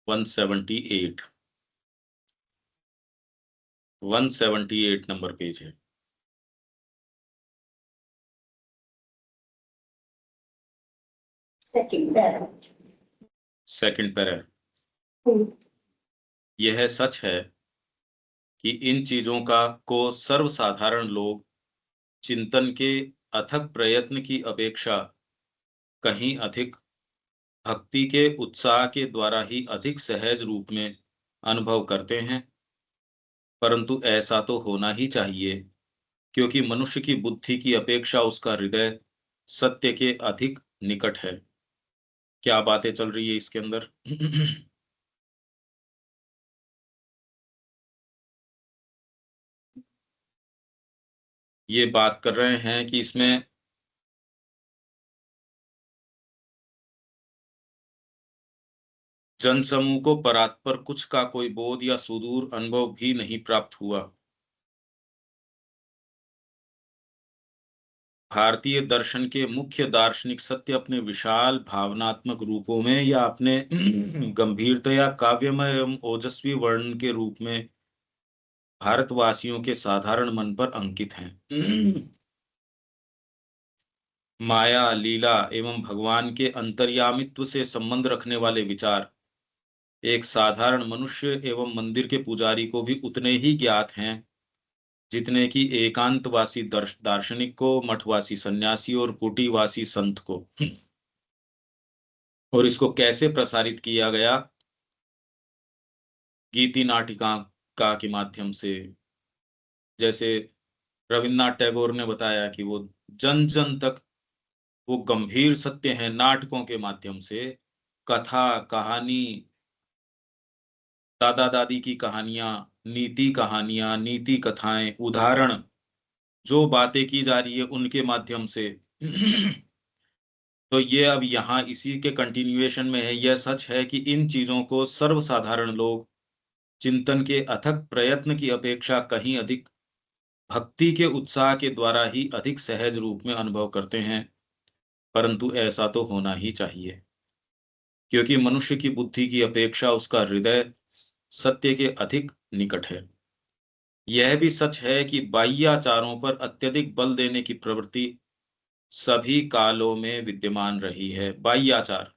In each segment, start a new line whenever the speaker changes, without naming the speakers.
178 178 number page है। Second para. यह सच है कि इन चीजों को सर्वसाधारण लोग चिंतन के अथक प्रयत्न की अपेक्षा कहीं अधिक भक्ति के उत्साह के द्वारा ही अधिक सहज रूप में अनुभव करते हैं। परंतु ऐसा तो होना ही चाहिए, क्योंकि मनुष्य की बुद्धि की अपेक्षा उसका हृदय सत्य के अधिक निकट है। क्या बातें चल रही है इसके अंदर? ये बात कर रहे हैं कि इसमें जनसमूह को परात्पर कुछ का कोई बोध या सुदूर अनुभव भी नहीं प्राप्त हुआ। भारतीय दर्शन के मुख्य दार्शनिक सत्य अपने विशाल भावनात्मक रूपों में या अपने गंभीरता या काव्यमय एवं ओजस्वी वर्णन के रूप में भारतवासियों के साधारण मन पर अंकित हैं। माया, लीला एवं भगवान के अंतर्यामित्व से संबंध रखने वाले विचार एक साधारण मनुष्य एवं मंदिर के पुजारी को भी उतने ही ज्ञात हैं जितने कि एकांतवासी दार्शनिक को, मठवासी सन्यासी और कुटीवासी संत को। और इसको कैसे प्रसारित किया गया? गीति नाटिका का के माध्यम से। जैसे रविन्द्रनाथ टैगोर ने बताया कि वो जन जन तक वो गंभीर सत्य हैं नाटकों के माध्यम से, कथा कहानी, दादा दादी की कहानियां, नीति कहानियां, नीति कथाएं, उदाहरण, जो बातें की जा रही है उनके माध्यम से। तो ये अब यहाँ इसी के कंटिन्यूएशन में है। यह सच है कि इन चीजों को सर्वसाधारण लोग चिंतन के अथक प्रयत्न की अपेक्षा कहीं अधिक भक्ति के उत्साह के द्वारा ही अधिक सहज रूप में अनुभव करते हैं। परंतु ऐसा तो होना ही चाहिए, क्योंकि मनुष्य की बुद्धि की अपेक्षा उसका हृदय सत्य के अधिक निकट है। यह भी सच है कि बाह्याचारों पर अत्यधिक बल देने की प्रवृत्ति सभी कालों में विद्यमान रही है। बाह्याचार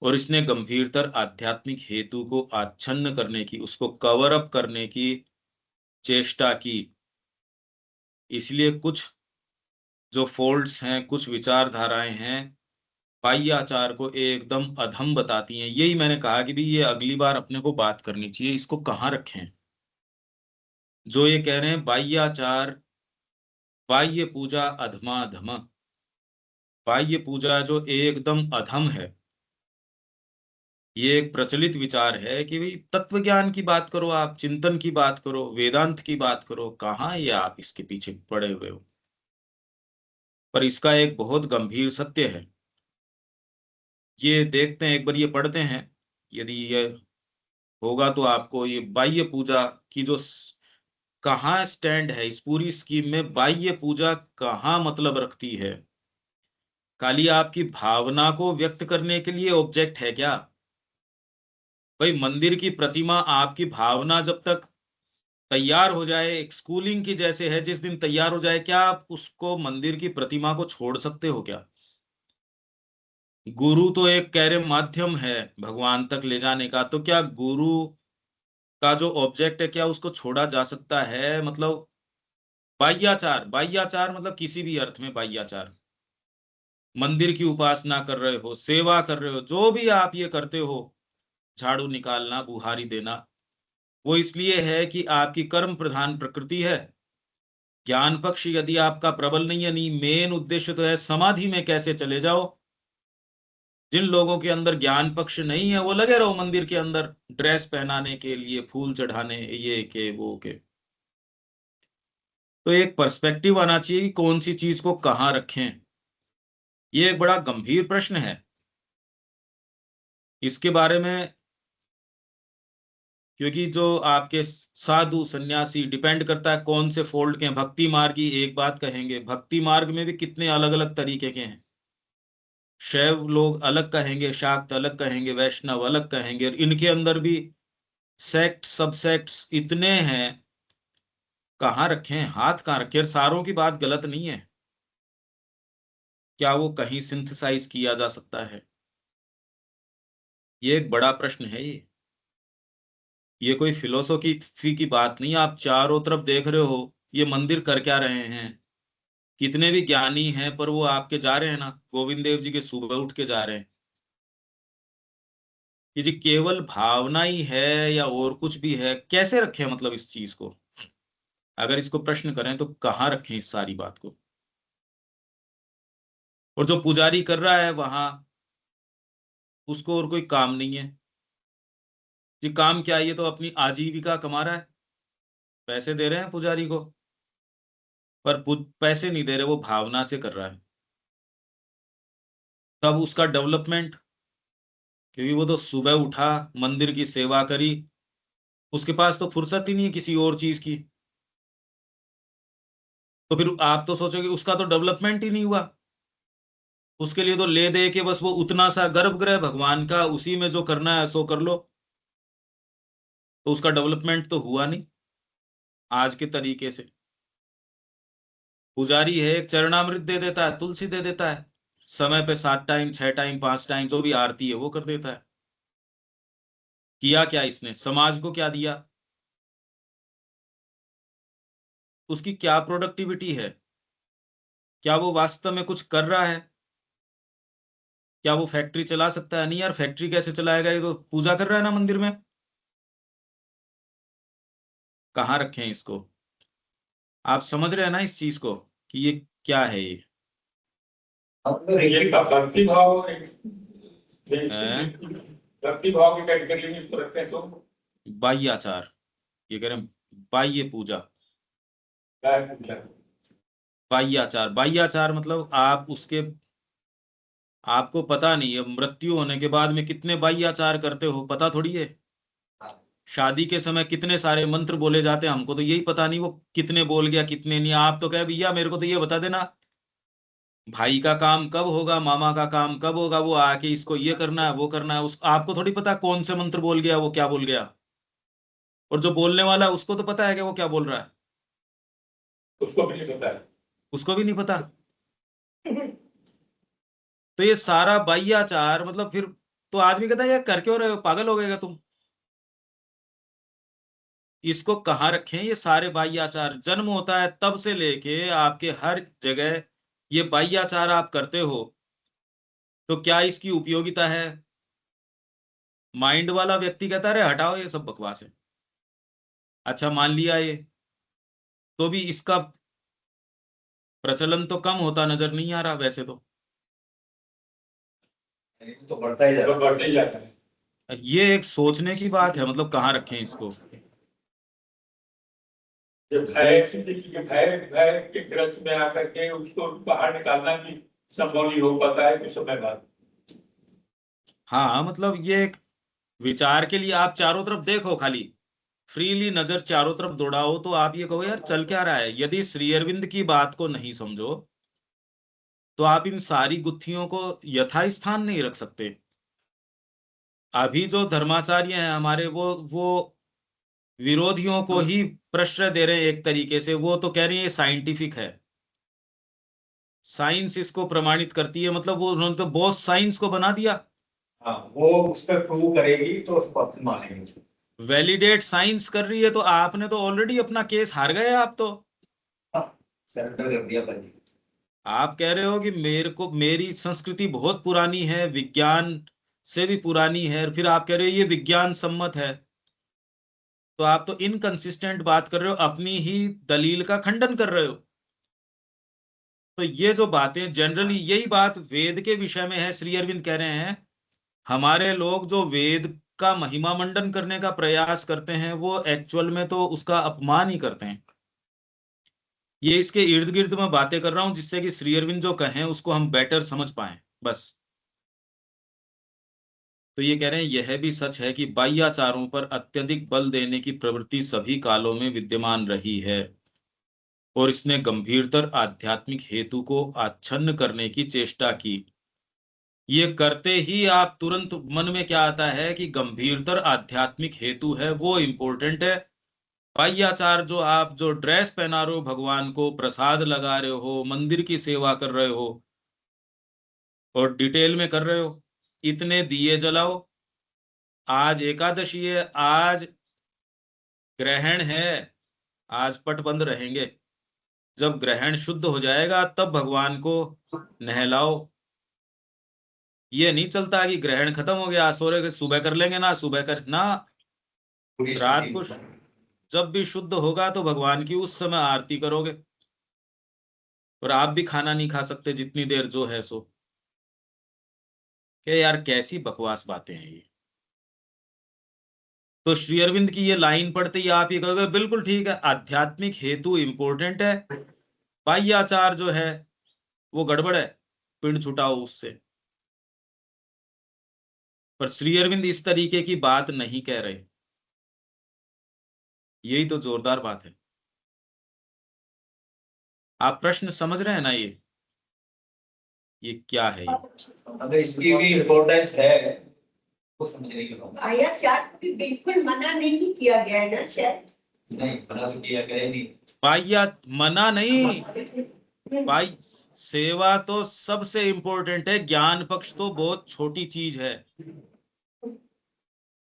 और इसने गंभीरतर आध्यात्मिक हेतु को आच्छन्न करने की, उसको कवर अप करने की चेष्टा की। इसलिए कुछ जो फोल्ड्स हैं, कुछ विचारधाराएं हैं, बाह्याचार को एकदम अधम बताती हैं। यही मैंने कहा कि भी ये अगली बार अपने को बात करनी चाहिए, इसको कहाँ रखें। जो ये कह रहे हैं बाह्याचार, बाह्य पूजा अधमाधम, बाह्य पूजा जो एकदम अधम है, ये एक प्रचलित विचार है कि भाई तत्व ज्ञान की बात करो, आप चिंतन की बात करो, वेदांत की बात करो, कहाँ ये आप इसके पीछे पड़े हुए हो। पर इसका एक बहुत गंभीर सत्य है। ये देखते हैं, एक बार ये पढ़ते हैं, यदि ये होगा तो आपको ये बाह्य पूजा की जो कहाँ स्टैंड है इस पूरी स्कीम में, बाह्य पूजा कहाँ मतलब रखती है। खाली आपकी भावना को व्यक्त करने के लिए ऑब्जेक्ट है क्या? भाई मंदिर की प्रतिमा आपकी भावना जब तक तैयार हो जाए, एक स्कूलिंग की जैसे है, जिस दिन तैयार हो जाए, क्या आप उसको मंदिर की प्रतिमा को छोड़ सकते हो क्या? गुरु तो एक कह रहे माध्यम है भगवान तक ले जाने का, तो क्या गुरु का जो ऑब्जेक्ट है क्या उसको छोड़ा जा सकता है? मतलब बाह्याचार, बाह्याचार मतलब किसी भी अर्थ में बाह्याचार, मंदिर की उपासना कर रहे हो, सेवा कर रहे हो, जो भी आप ये करते हो, झाड़ू निकालना, बुहारी देना, वो इसलिए है कि आपकी कर्म प्रधान प्रकृति है। ज्ञान पक्ष यदि आपका प्रबल नहीं है, नहीं, मेन उद्देश्य तो है समाधि में कैसे चले जाओ। जिन लोगों के अंदर ज्ञान पक्ष नहीं है वो लगे रहो मंदिर के अंदर ड्रेस पहनाने के लिए, फूल चढ़ाने, ये के वो के। तो एक पर्सपेक्टिव आना चाहिए कि कौन सी चीज को कहाँ रखें। ये एक बड़ा गंभीर प्रश्न है। इसके बारे में, क्योंकि जो आपके साधु सन्यासी, डिपेंड करता है कौन से फोल्ड के हैं। भक्ति मार्ग की एक बात कहेंगे, भक्ति मार्ग में भी कितने अलग अलग तरीके के हैं। शैव लोग अलग कहेंगे, शाक्त अलग कहेंगे, वैष्णव अलग कहेंगे, और इनके अंदर भी सेक्ट सब सेक्ट्स इतने हैं, कहाँ रखें हाथ, कहाँ रखें। सारों की बात गलत नहीं है, क्या वो कहीं सिंथेसाइज किया जा सकता है? ये एक बड़ा प्रश्न है। ये कोई फिलोसॉफी की बात नहीं। आप चारों तरफ देख रहे हो, ये मंदिर कर क्या रहे हैं, कितने भी ज्ञानी हैं, पर वो आपके जा रहे हैं ना, गोविंद देव जी के सुबह उठ के जा रहे हैं कि जी केवल भावना ही है या और कुछ भी है, कैसे रखें मतलब इस चीज को? अगर इसको प्रश्न करें तो कहाँ रखें इस सारी बात को? और जो पुजारी कर रहा है वहां, उसको और कोई काम नहीं है जी। काम क्या है? ये तो अपनी आजीविका कमा रहा है, पैसे दे रहे हैं पुजारी को, पर पैसे नहीं दे रहे, वो भावना से कर रहा है। तब उसका डेवलपमेंट, क्योंकि वो तो सुबह उठा, मंदिर की सेवा करी, उसके पास तो फुर्सत ही नहीं है किसी और चीज की। तो फिर आप तो सोचोगे उसका तो डेवलपमेंट ही नहीं हुआ। उसके लिए तो ले दे के बस वो उतना सा गर्भगृह भगवान का, उसी में जो करना है सो कर लो, तो उसका डेवलपमेंट तो हुआ नहीं आज के तरीके से। पुजारी है, एक चरणामृत दे देता है, तुलसी दे देता है, समय पे 7 टाइम 6 टाइम 5 टाइम जो भी आरती है वो कर देता है। किया क्या इसने? समाज को क्या दिया? उसकी क्या प्रोडक्टिविटी है? क्या वो वास्तव में कुछ कर रहा है? क्या वो फैक्ट्री चला सकता है? नहीं यार, फैक्ट्री कैसे चलाएगा? ये तो पूजा कर रहा है ना मंदिर में। कहाँ रखें इसको? आप समझ रहे हैं ना इस चीज को कि ये क्या है? ये
भक्ति भाव,
है
भक्ति भाव की कैटेगरी में इसको रखते हैं तो
बाह्य आचार, ये कह रहे हैं बाह्य पूजा।
क्या पूजा?
बाह्य आचार, बाह्य आचार मतलब आप उसके, आपको पता नहीं है मृत्यु होने के बाद में कितने बाह्य आचार करते हो, पता थोड़ी है। शादी के समय कितने सारे मंत्र बोले जाते हैं, हमको तो यही पता नहीं वो कितने बोल गया कितने नहीं। आप तो कहे भैया मेरे को तो ये बता देना भाई का काम कब होगा, मामा का काम कब होगा, वो आके इसको ये करना है वो करना है। उस आपको थोड़ी पता कौन से मंत्र बोल गया, वो क्या बोल गया। और जो बोलने वाला है उसको तो पता है कि वो क्या बोल रहा है,
उसको भी नहीं पता है।
उसको भी नहीं पता। तो ये सारा बाह्याचार मतलब फिर तो आदमी कहता है यार कर क्यों रहे हो, पागल हो गएगा तुम। इसको कहाँ रखें? ये सारे बाह्याचार जन्म होता है तब से लेके आपके हर जगह ये बाह्याचार आप करते हो, तो क्या इसकी उपयोगिता है? माइंड वाला व्यक्ति कहता है अरे हटाओ ये सब बकवास है। अच्छा मान लिया ये, तो भी इसका प्रचलन तो कम होता नजर नहीं आ रहा वैसे तो।
तो बढ़ता ही जाता है, बढ़ता ही जाता है।
ये एक सोचने की बात है, मतलब कहाँ रखें इसको?
जब भय भय भय के ग्रस्त में आकर के उसको बाहर निकालना भी संभव नहीं हो पाता है कुछ समय बाद।
हाँ मतलब ये एक विचार के लिए आप चारों तरफ देखो, खाली फ्रीली नजर चारों तरफ दौड़ाओ, तो आप ये कहो यार चल क्या रहा है। यदि श्री अरविंद की बात को नहीं समझो तो आप इन सारी गुत्थियों को यथास्थान नहीं रख सकते। अभी जो धर्माचार्य हैं हमारे, वो विरोधियों को ही प्रश्रय दे रहे हैं एक तरीके से। वो तो कह रहे हैं ये साइंटिफिक है, साइंस इसको प्रमाणित करती है, मतलब वो उन्होंने तो बॉस साइंस को बना दिया।
हाँ, वो उस पर प्रूव करेगी तो उस पर मानेंगे।
वैलिडेट साइंस कर रही है, तो आपने तो ऑलरेडी अपना केस हार गए। आप तो
सरेंडर कर दिया भाई।
आप कह रहे हो कि मेरे को मेरी संस्कृति बहुत पुरानी है, विज्ञान से भी पुरानी है, फिर आप कह रहे हो ये विज्ञान सम्मत है। तो आप तो इनकंसिस्टेंट बात कर रहे हो, अपनी ही दलील का खंडन कर रहे हो। तो ये जो बातें जनरली, यही बात वेद के विषय में है। श्री अरविंद कह रहे हैं हमारे लोग जो वेद का महिमा मंडन करने का प्रयास करते हैं, वो एक्चुअल में तो उसका अपमान ही करते हैं। ये इसके इर्द गिर्द में बातें कर रहा हूं जिससे कि श्री अरविंद जो कहें उसको हम बेटर समझ पाए बस। तो ये कह रहे हैं यह भी सच है कि बाह्याचारों पर अत्यधिक बल देने की प्रवृत्ति सभी कालों में विद्यमान रही है, और इसने गंभीरतर आध्यात्मिक हेतु को आच्छन्न करने की चेष्टा की। ये करते ही आप तुरंत मन में क्या आता है कि गंभीरतर आध्यात्मिक हेतु है वो इंपॉर्टेंट है। बाह्याचार जो आप जो ड्रेस पहना रहे हो, भगवान को प्रसाद लगा रहे हो, मंदिर की सेवा कर रहे हो और डिटेल में कर रहे हो, इतने दिए जलाओ। आज एकादशी है, आज ग्रहण है, आज पट बंद रहेंगे। जब ग्रहण शुद्ध हो जाएगा तब भगवान को नहलाओ। ये नहीं चलता कि ग्रहण खत्म हो गया, सोरे सुबह कर लेंगे ना, सुबह कर ना,
पूरी
रात
शुद्धि
को
होता है।
जब भी शुद्ध होगा तो भगवान की उस समय आरती करोगे। और आप भी खाना नहीं खा सकते जितनी देर जो है सो। कि यार कैसी बकवास बातें हैं ये। तो श्री अरविंद की ये लाइन पढ़ते ही आप ये कहोगे बिल्कुल ठीक है, आध्यात्मिक हेतु इंपॉर्टेंट है, बाह्याचार जो है वो गड़बड़ है, पिंड छुटाओ उससे। पर श्री अरविंद इस तरीके की बात नहीं कह रहे। यही तो जोरदार बात है। आप प्रश्न समझ रहे हैं ना, ये क्या है ये।
अगर इसकी भी इम्पोर्टेंस है वो समझने की बात
बाह्याचार को भी बिल्कुल मना नहीं किया गया है ना शायद।
नहीं, मना तो किया गया ही नहीं।
बाह्या मना नहीं, बाह्य सेवा तो सबसे इंपॉर्टेंट है, ज्ञान पक्ष तो बहुत छोटी चीज है।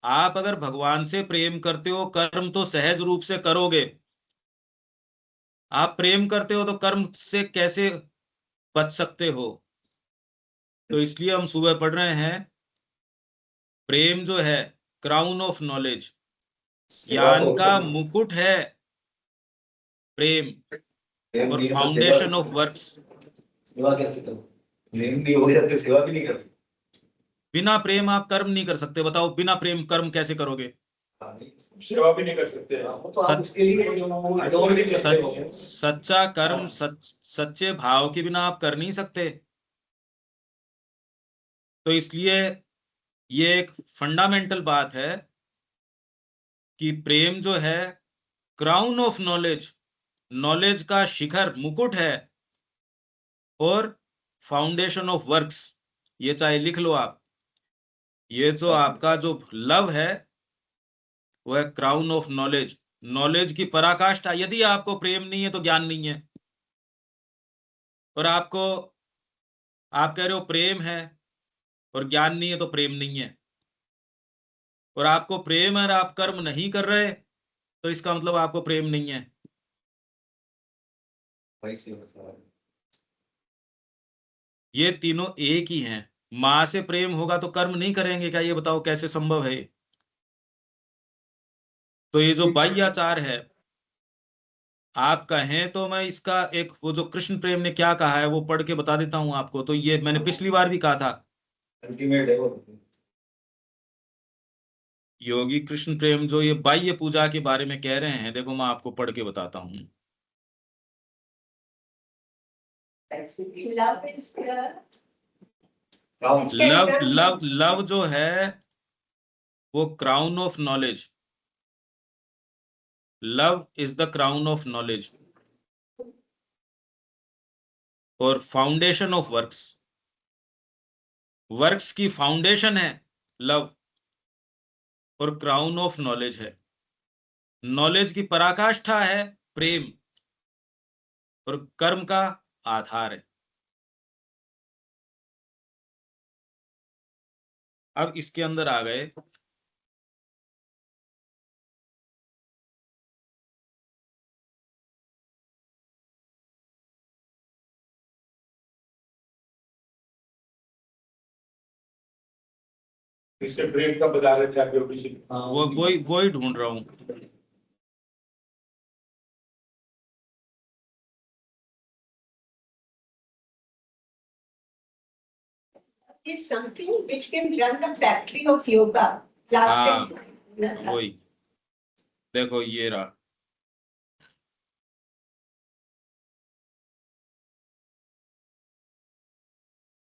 आप अगर भगवान से प्रेम करते हो, कर्म तो सहज रूप से करोगे। आप प्रेम करते हो तो कर्म से कैसे बच सकते हो। तो इसलिए हम सुबह पढ़ रहे हैं, प्रेम जो है क्राउन ऑफ नॉलेज,
सेवा
ज्ञान
तो
का मुकुट है प्रेम,
प्रेम
और
नहीं है तो सेवा,
फाउंडेशन ऑफ वर्क्स।
सेवा कैसे करो? प्रेम भी हो जाते सेवा भी नहीं कर सकते।
बिना प्रेम आप कर्म नहीं कर सकते, बताओ बिना प्रेम कर्म कैसे करोगे।
हाँ, नहीं।
सेवा भी नहीं कर सकते।
वो तो आप
सच
उसके लिए adore भी करते हो।
सच्चा कर्म सच्चे भाव के बिना आप कर नहीं सकते। तो इसलिए ये एक फंडामेंटल बात है कि प्रेम जो है क्राउन ऑफ नॉलेज, नॉलेज का शिखर मुकुट है, और फाउंडेशन ऑफ वर्क्स, ये चाहे लिख लो आप। ये जो आपका जो लव है वो है क्राउन ऑफ नॉलेज, नॉलेज की पराकाष्ठा। यदि आपको प्रेम नहीं है तो ज्ञान नहीं है। और आपको, आप कह रहे हो प्रेम है और ज्ञान नहीं है तो प्रेम नहीं है। और आपको प्रेम है और आप कर्म नहीं कर रहे तो इसका मतलब आपको प्रेम नहीं है।
वही सेवा।
ये तीनों एक ही हैं। माँ से प्रेम होगा तो कर्म नहीं करेंगे क्या, ये बताओ कैसे संभव है। तो ये जो बाह्याचार है, आप कहें तो मैं इसका एक वो जो कृष्ण प्रेम ने क्या कहा है वो पढ़ के बता देता हूं आपको। तो ये मैंने पिछली बार भी कहा था,
अल्टीमेट है वो।
योगी कृष्ण प्रेम जो ये बाह्य पूजा के बारे में कह रहे हैं, देखो मैं आपको पढ़ के बताता हूं।
Love is the
love love love जो है वो crown of knowledge, love is the crown of knowledge, और फाउंडेशन ऑफ वर्क्स, वर्क्स की फाउंडेशन है लव, और क्राउन ऑफ नॉलेज है, नॉलेज की पराकाष्ठा है प्रेम, और कर्म का आधार है। अब इसके अंदर आ गए,
इसके प्रेम का बता रहे थे आप योगी जी।
वो वही ढूंढ रहा हूं।
is something which can run the factory of yoga. Last
हाँ
time.
वही, देखो ये रहा।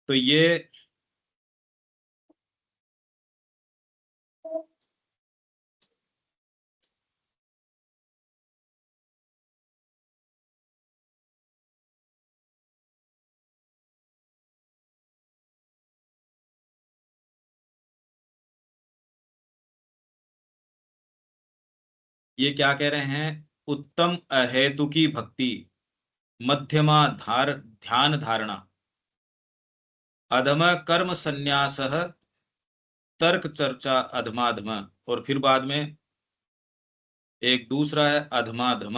तो ये ये क्या कह रहे हैं? उत्तम अहेतुकी भक्ति, मध्यमा ध्यान धारणा, अधम कर्म संन्यास, तर्क चर्चा अधमाधम, और फिर बाद में एक दूसरा है अधमाधम।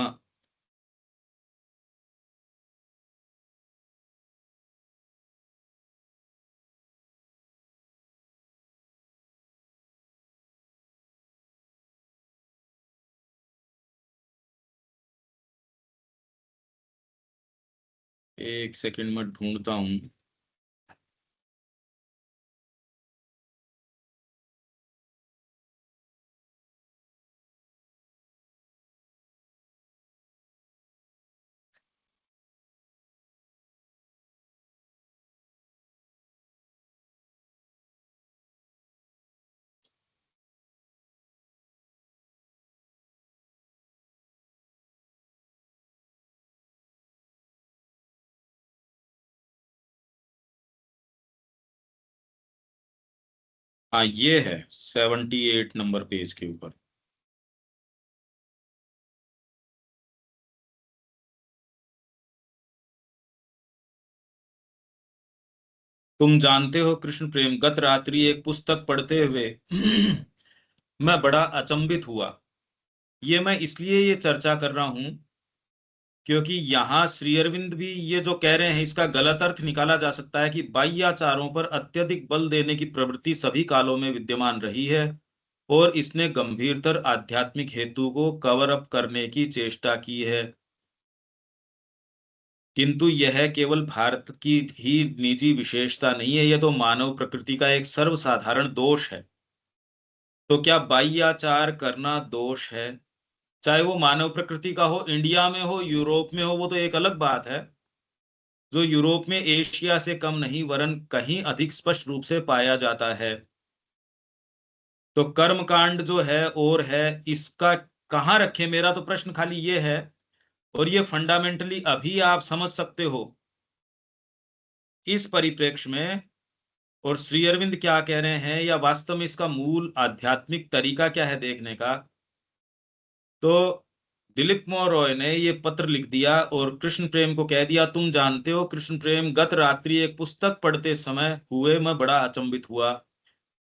एक सेकंड में ढूंढता हूं। हाँ, ये है 78 नंबर पेज के ऊपर। तुम जानते हो कृष्ण प्रेम, गत रात्रि एक पुस्तक पढ़ते हुए मैं बड़ा अचंभित हुआ। ये मैं इसलिए ये चर्चा कर रहा हूं क्योंकि यहाँ श्री अरविंद भी ये जो कह रहे हैं इसका गलत अर्थ निकाला जा सकता है कि बाह्याचारों पर अत्यधिक बल देने की प्रवृत्ति सभी कालों में विद्यमान रही है और इसने गंभीरतर आध्यात्मिक हेतु को कवर अप करने की चेष्टा की है, किंतु यह केवल भारत की ही निजी विशेषता नहीं है, यह तो मानव प्रकृति का एक सर्वसाधारण दोष है। तो क्या बाह्याचार करना दोष है? चाहे वो मानव प्रकृति का हो, इंडिया में हो, यूरोप में हो, वो तो एक अलग बात है। जो यूरोप में एशिया से कम नहीं वरन कहीं अधिक स्पष्ट रूप से पाया जाता है। तो कर्म कांड जो है और है, इसका कहाँ रखे, मेरा तो प्रश्न खाली ये है। और ये फंडामेंटली अभी आप समझ सकते हो इस परिप्रेक्ष्य में। और श्री अरविंद क्या कह रहे हैं या वास्तव में इसका मूल आध्यात्मिक तरीका क्या है देखने का। तो दिलीप मोहन रॉय ने ये पत्र लिख दिया और कृष्ण प्रेम को कह दिया, तुम जानते हो कृष्ण प्रेम, गत रात्रि एक पुस्तक पढ़ते समय हुए मैं बड़ा अचंभित हुआ।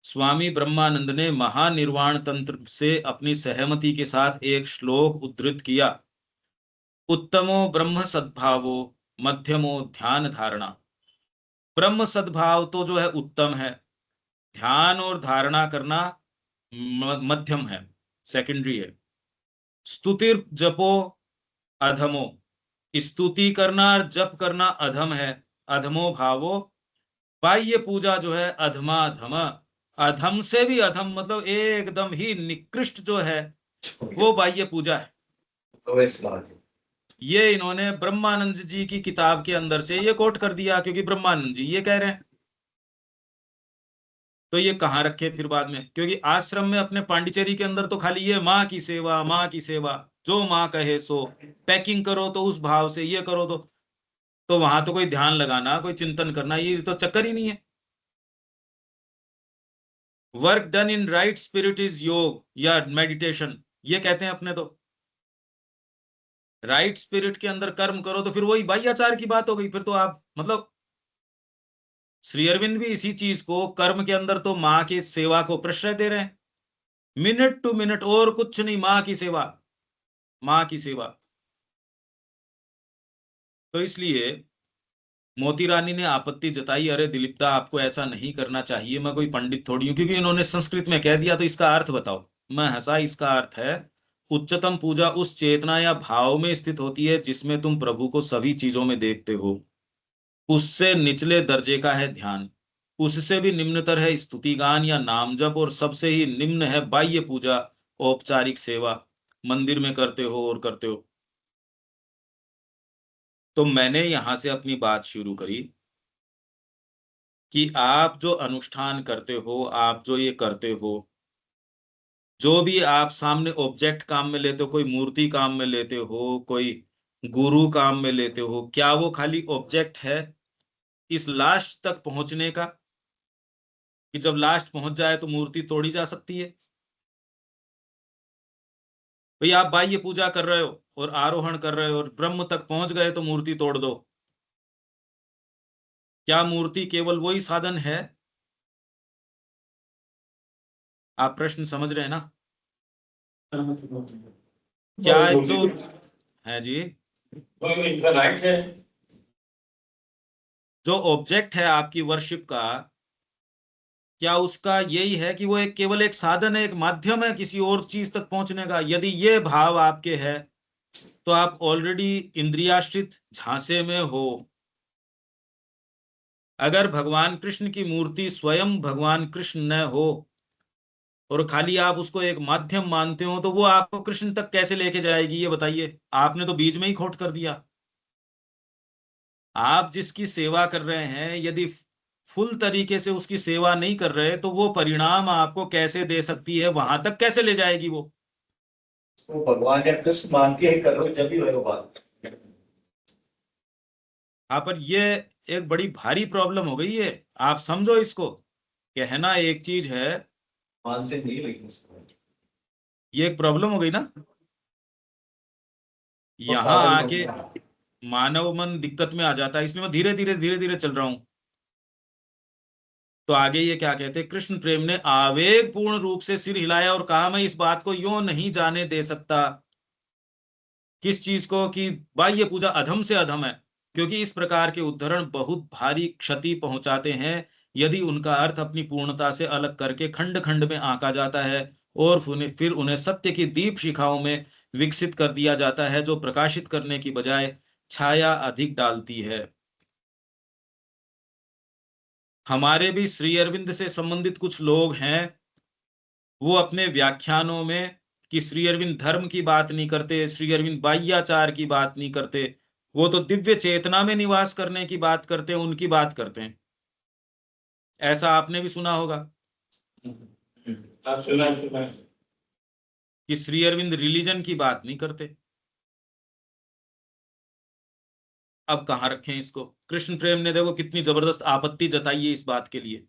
स्वामी ब्रह्मानंद ने महानिर्वाण तंत्र से अपनी सहमति के साथ एक श्लोक उद्धृत किया, उत्तमो ब्रह्म सद्भावो मध्यमो ध्यान धारणा। ब्रह्म सद्भाव तो जो है उत्तम है, ध्यान और धारणा करना मध्यम है, सेकेंडरी है। स्तुतिर जपो अधमो, स्तुति करना और जप करना अधम है, अधमो भावो। बाह्य पूजा जो है अधमा धम, अधम से भी अधम, मतलब एकदम ही निकृष्ट जो है वो बाह्य पूजा है। ये इन्होंने ब्रह्मानंद जी की किताब के अंदर से ये कोट कर दिया क्योंकि ब्रह्मानंद जी ये कह रहे हैं। तो ये कहाँ रखे फिर बाद में, क्योंकि आश्रम में अपने पांडिचेरी के अंदर तो खाली ये माँ की सेवा, माँ की सेवा, जो माँ कहे सो, पैकिंग करो तो उस भाव से, ये करो तो वहां तो कोई ध्यान लगाना, कोई चिंतन करना, ये तो चक्कर ही नहीं है। Work done in right spirit is योग या मेडिटेशन, ये कहते हैं अपने तो। राइट स्पिरिट के अंदर कर्म करो तो फिर वही बाह्याचार की बात हो गई। फिर तो आप मतलब श्री अरविंद भी इसी चीज को, कर्म के अंदर तो माँ की सेवा को प्रश्रय दे रहे हैं, मिनट टू मिनट, और कुछ नहीं, माँ की सेवा, माँ की सेवा। तो इसलिए मोती रानी ने आपत्ति जताई, अरे दिलीपदा आपको ऐसा नहीं करना चाहिए, मैं कोई पंडित थोड़ी हूं, क्योंकि इन्होंने संस्कृत में कह दिया तो इसका अर्थ बताओ। मैं हंसा, इसका अर्थ है उच्चतम पूजा उस चेतना या भाव में स्थित होती है जिसमें तुम प्रभु को सभी चीजों में देखते हो। उससे निचले दर्जे का है ध्यान, उससे भी निम्नतर है स्तुति गान या नाम जप, और सबसे ही निम्न है बाह्य पूजा, औपचारिक सेवा, मंदिर में करते हो और करते हो। तो मैंने यहां से अपनी बात शुरू करी कि आप जो अनुष्ठान करते हो, आप जो ये करते हो, जो भी आप सामने ऑब्जेक्ट काम में लेते हो, कोई मूर्ति काम में लेते हो, कोई गुरु काम में लेते हो, क्या वो खाली ऑब्जेक्ट है इस लास्ट तक पहुंचने का, कि जब लास्ट पहुंच जाए तो मूर्ति तोड़ी जा सकती है? भाई आप बाह्य पूजा कर रहे हो और आरोहण कर रहे हो और ब्रह्म तक पहुंच गए तो मूर्ति तोड़ दो। क्या मूर्ति केवल वही साधन है? आप प्रश्न समझ रहे हैं ना? क्या जो है जी,
इन्फिनाइट है।
जो ऑब्जेक्ट है आपकी वर्शिप का, क्या उसका यही है कि वो एक केवल एक साधन है, एक माध्यम है किसी और चीज तक पहुंचने का? यदि ये भाव आपके है तो आप ऑलरेडी इंद्रियाश्रित झांसे में हो। अगर भगवान कृष्ण की मूर्ति स्वयं भगवान कृष्ण न हो और खाली आप उसको एक माध्यम मानते हो, तो वो आपको कृष्ण तक कैसे लेके जाएगी ये बताइए? आपने तो बीच में ही खोट कर दिया। आप जिसकी सेवा कर रहे हैं, यदि फुल तरीके से उसकी सेवा नहीं कर रहे, तो वो परिणाम आपको कैसे दे सकती है? वहां तक कैसे ले जाएगी वो?
तो भगवान या कृष्ण मान के ही करो जब भी होगा बात।
हाँ, पर ये एक बड़ी भारी प्रॉब्लम हो गई है। आप समझो इसको, कहना एक चीज है,
मानते नहीं लेकिन उसको।
ये एक प्रॉब्लम हो गई ना।
वो
यहां
साधन
आके
बनता है।
मानव मन दिक्कत में आ जाता है, इसलिए मैं धीरे धीरे चल रहा हूं। तो आगे ये क्या कहते हैं, कृष्ण प्रेम ने आवेग पूर्ण रूप से सिर हिलाया और कहा, मैं इस बात को यूं नहीं जाने दे सकता। किस चीज को? कि बाह्य पूजा अधम से अधम है, क्योंकि इस प्रकार के उद्धरण बहुत भारी क्षति पहुंचाते हैं यदि उनका अर्थ अपनी पूर्णता से अलग करके खंड खंड में आंका जाता है और फिर उन्हें सत्य की दीप शिखाओं में विकसित कर दिया जाता है, जो प्रकाशित करने की बजाय छाया अधिक डालती है। हमारे भी श्री अरविंद से संबंधित कुछ लोग हैं, वो अपने व्याख्यानों में कि श्री अरविंद धर्म की बात नहीं करते, श्री अरविंद बाह्याचार की बात नहीं करते, वो तो दिव्य चेतना में निवास करने की बात करते हैं, उनकी बात करते हैं। ऐसा आपने भी सुना होगा
आप सुना
कि श्री अरविंद रिलीजन की बात नहीं करते। अब कहां रखें इसको? कृष्ण प्रेम ने देखो कितनी जबरदस्त आपत्ति जताई है इस बात के लिए।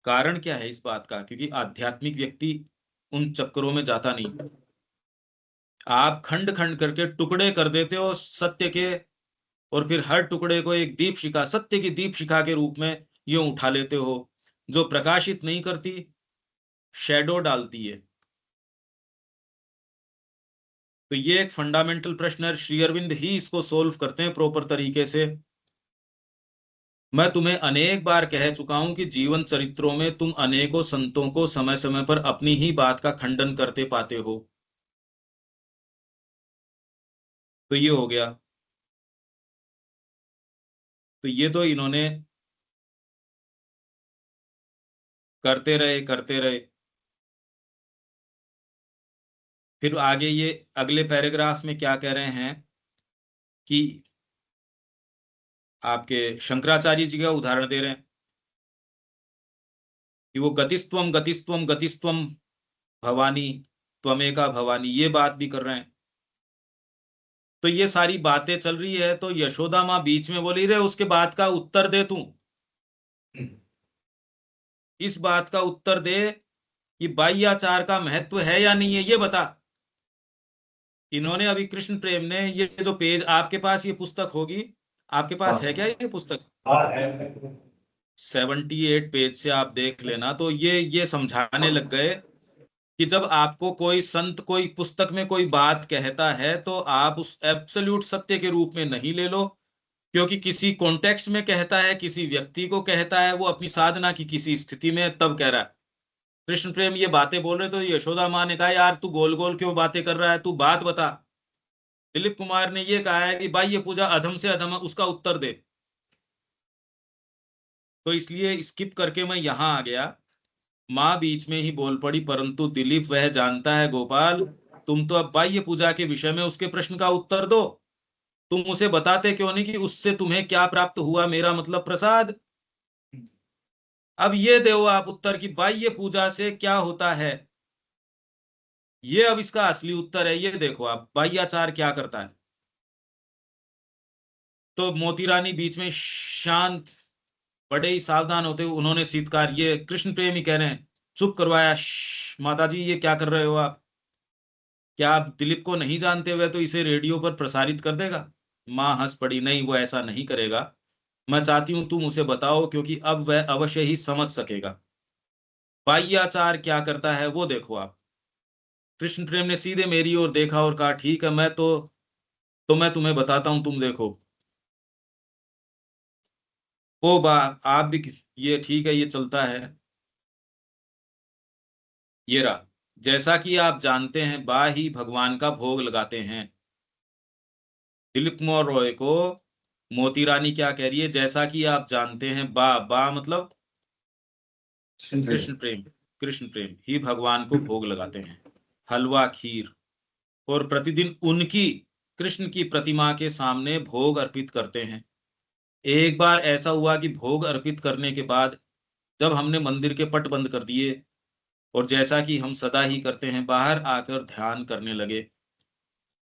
कारण क्या है इस बात का? क्योंकि आध्यात्मिक व्यक्ति उन चक्करों में जाता नहीं। आप खंड खंड करके टुकड़े कर देते हो सत्य के, और फिर हर टुकड़े को एक दीप शिखा, सत्य की दीप शिखा के रूप में यूं उठा लेते हो, जो प्रकाशित नहीं करती, शैडो डालती है। तो ये एक फंडामेंटल प्रश्न है, श्री अरविंद ही इसको सोल्व करते हैं प्रॉपर तरीके से। मैं तुम्हें अनेक बार कह चुका हूं कि जीवन चरित्रों में तुम अनेकों संतों को समय समय पर अपनी ही बात का खंडन करते पाते हो। तो ये हो गया। तो ये तो इन्होंने करते रहे करते रहे। फिर आगे ये अगले पैराग्राफ में क्या कह रहे हैं कि आपके शंकराचार्य जी का उदाहरण दे रहे हैं कि वो गतिस्त्वम गतिस्त्वम गतिस्त्वम भवानी त्वमेका भवानी, ये बात भी कर रहे हैं। तो ये सारी बातें चल रही है, तो यशोदा माँ बीच में बोली, रे उसके बात का उत्तर दे तू, इस बात का उत्तर दे कि बाह्याचार का महत्व है या नहीं है, ये बता। इन्होंने अभी कृष्ण प्रेम ने ये जो पेज, आपके पास ये पुस्तक होगी, आपके पास है क्या ये पुस्तक? 78 पेज से आप देख लेना। तो ये समझाने लग गए कि जब आपको कोई संत कोई पुस्तक में कोई बात कहता है, तो आप उस एब्सोल्यूट सत्य के रूप में नहीं ले लो, क्योंकि किसी कॉन्टेक्स्ट में कहता है, किसी व्यक्ति को कहता है, वो अपनी साधना की किसी स्थिति में तब कह रहा है। कृष्ण प्रेम ये बातें बोल रहे, तो यशोदा माँ ने कहा, यार तू गोल गोल क्यों बातें कर रहा है, तू बात बता। दिलीप कुमार ने ये कहा है कि बाह्य पूजा अधम से अधम है, उसका उत्तर दे। तो इसलिए स्किप करके मैं यहां आ गया। माँ बीच में ही बोल पड़ी, परंतु दिलीप वह जानता है गोपाल, तुम तो अब बाह्य पूजा के विषय में उसके प्रश्न का उत्तर दो। तुम उसे बताते क्यों नहीं कि उससे तुम्हें क्या प्राप्त हुआ, मेरा मतलब प्रसाद। अब ये दो आप उत्तर की बाह्य पूजा से क्या होता है, ये अब इसका असली उत्तर है। ये देखो आप, बाह्याचार क्या करता है। तो मोती रानी बीच में शांत, बड़े ही सावधान होते हुए उन्होंने शीतकार, ये कृष्ण प्रेमी कह रहे हैं चुप करवाया। माता जी ये क्या कर रहे हो आप? क्या आप दिलीप को नहीं जानते हुए तो इसे रेडियो पर प्रसारित कर देगा? माँ हंस पड़ी, नहीं वो ऐसा नहीं करेगा, मैं चाहती हूं तुम उसे बताओ, क्योंकि अब वह अवश्य ही समझ सकेगा। बाह्याचार क्या करता है वो देखो आप। कृष्ण प्रेम ने सीधे मेरी ओर देखा और कहा, ठीक है, मैं तुम्हें बताता हूं, तुम देखो। ओ बा, आप भी, ये ठीक है, ये चलता है। ये रहा, जैसा कि आप जानते हैं बा ही भगवान का भोग लगाते हैं। दिलीप कुमार रॉय को मोती रानी क्या कह रही है? जैसा कि आप जानते हैं बा मतलब कृष्ण प्रेम, कृष्ण प्रेम ही भगवान को भोग लगाते हैं, हलवा खीर, और प्रतिदिन उनकी, कृष्ण की प्रतिमा के सामने भोग अर्पित करते हैं। एक बार ऐसा हुआ कि भोग अर्पित करने के बाद जब हमने मंदिर के पट बंद कर दिए और जैसा कि हम सदा ही करते हैं बाहर आकर ध्यान करने लगे,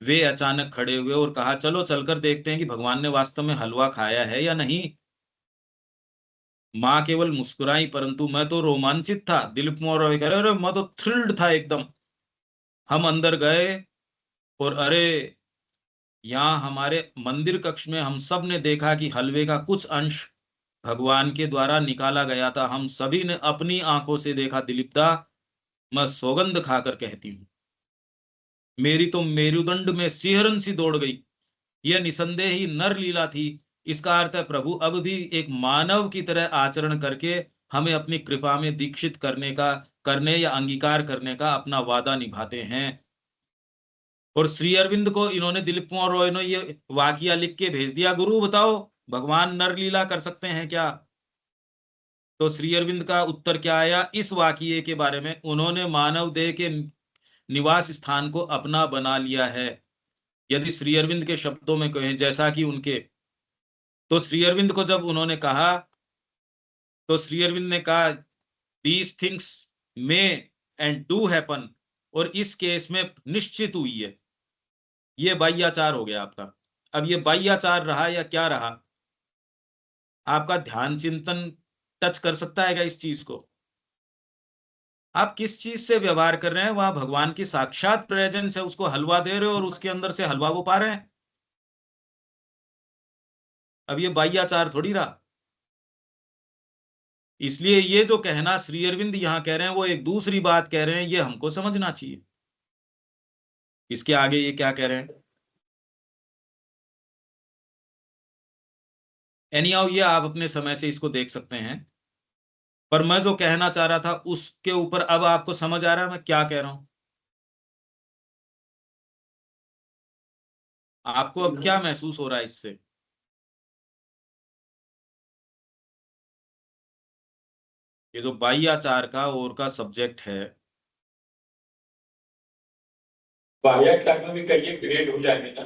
वे अचानक खड़े हुए और कहा, चलो चलकर देखते हैं कि भगवान ने वास्तव में हलवा खाया है या नहीं। माँ केवल मुस्कुराई, परंतु मैं तो रोमांचित था। दिलीप कुमार रॉय कह रहे, अरे मैं तो थ्रिल्ड था एकदम। हम अंदर गए और अरे, यहाँ हमारे मंदिर कक्ष में हम सब ने देखा कि हलवे का कुछ अंश भगवान के द्वारा निकाला गया था। हम सभी ने अपनी आंखों से देखा। दिलीपदा, मैं सौगंध खाकर कहती हूँ, मेरी तो मेरुदंड में सिहरन सी दौड़ गई। यह निसंदेह ही नर लीला थी। इसका अर्थ है प्रभु अब भी एक मानव की तरह आचरण करके हमें अपनी कृपा में दीक्षित करने या अंगीकार करने का अपना वादा निभाते हैं। और श्री अरविंद को इन्होंने, दिलीप कुमार रॉय ने ये वाकिया लिख के भेज दिया, गुरु बताओ भगवान नर लीला कर सकते हैं क्या? तो श्री अरविंद का उत्तर क्या आया इस वाकिये के बारे में? उन्होंने मानव देह के निवास स्थान को अपना बना लिया है। यदि श्री अरविंद के शब्दों में कहें, जैसा कि उनके, तो श्री अरविंद को जब उन्होंने कहा, तो श्री अरविंद ने कहा, these things may and do happen, और इस केस में निश्चित हुई है। ये बाह्याचार हो गया आपका। अब ये बाह्याचार रहा या क्या रहा? आपका ध्यान चिंतन टच कर सकता है क्या इस चीज को? आप किस चीज से व्यवहार कर रहे हैं? वहां भगवान की साक्षात प्रेजेंस है, उसको हलवा दे रहे हो और उसके अंदर से हलवा वो पा रहे हैं। अब ये बाह्याचार थोड़ी रहा। इसलिए ये जो कहना श्री अरविंद यहां कह रहे हैं वो एक दूसरी बात कह रहे हैं, ये हमको समझना चाहिए। इसके आगे ये क्या कह रहे हैं? एनीहाउ ये आप अपने समय से इसको देख सकते हैं, पर मैं जो कहना चाह रहा था उसके ऊपर अब आपको समझ आ रहा है मैं क्या कह रहा हूं? आपको अब क्या महसूस हो रहा है इससे? ये जो बाह्याचार का और का सब्जेक्ट है,
बाह्याचार में भी करिए ग्रेड हो जाएंगे ना।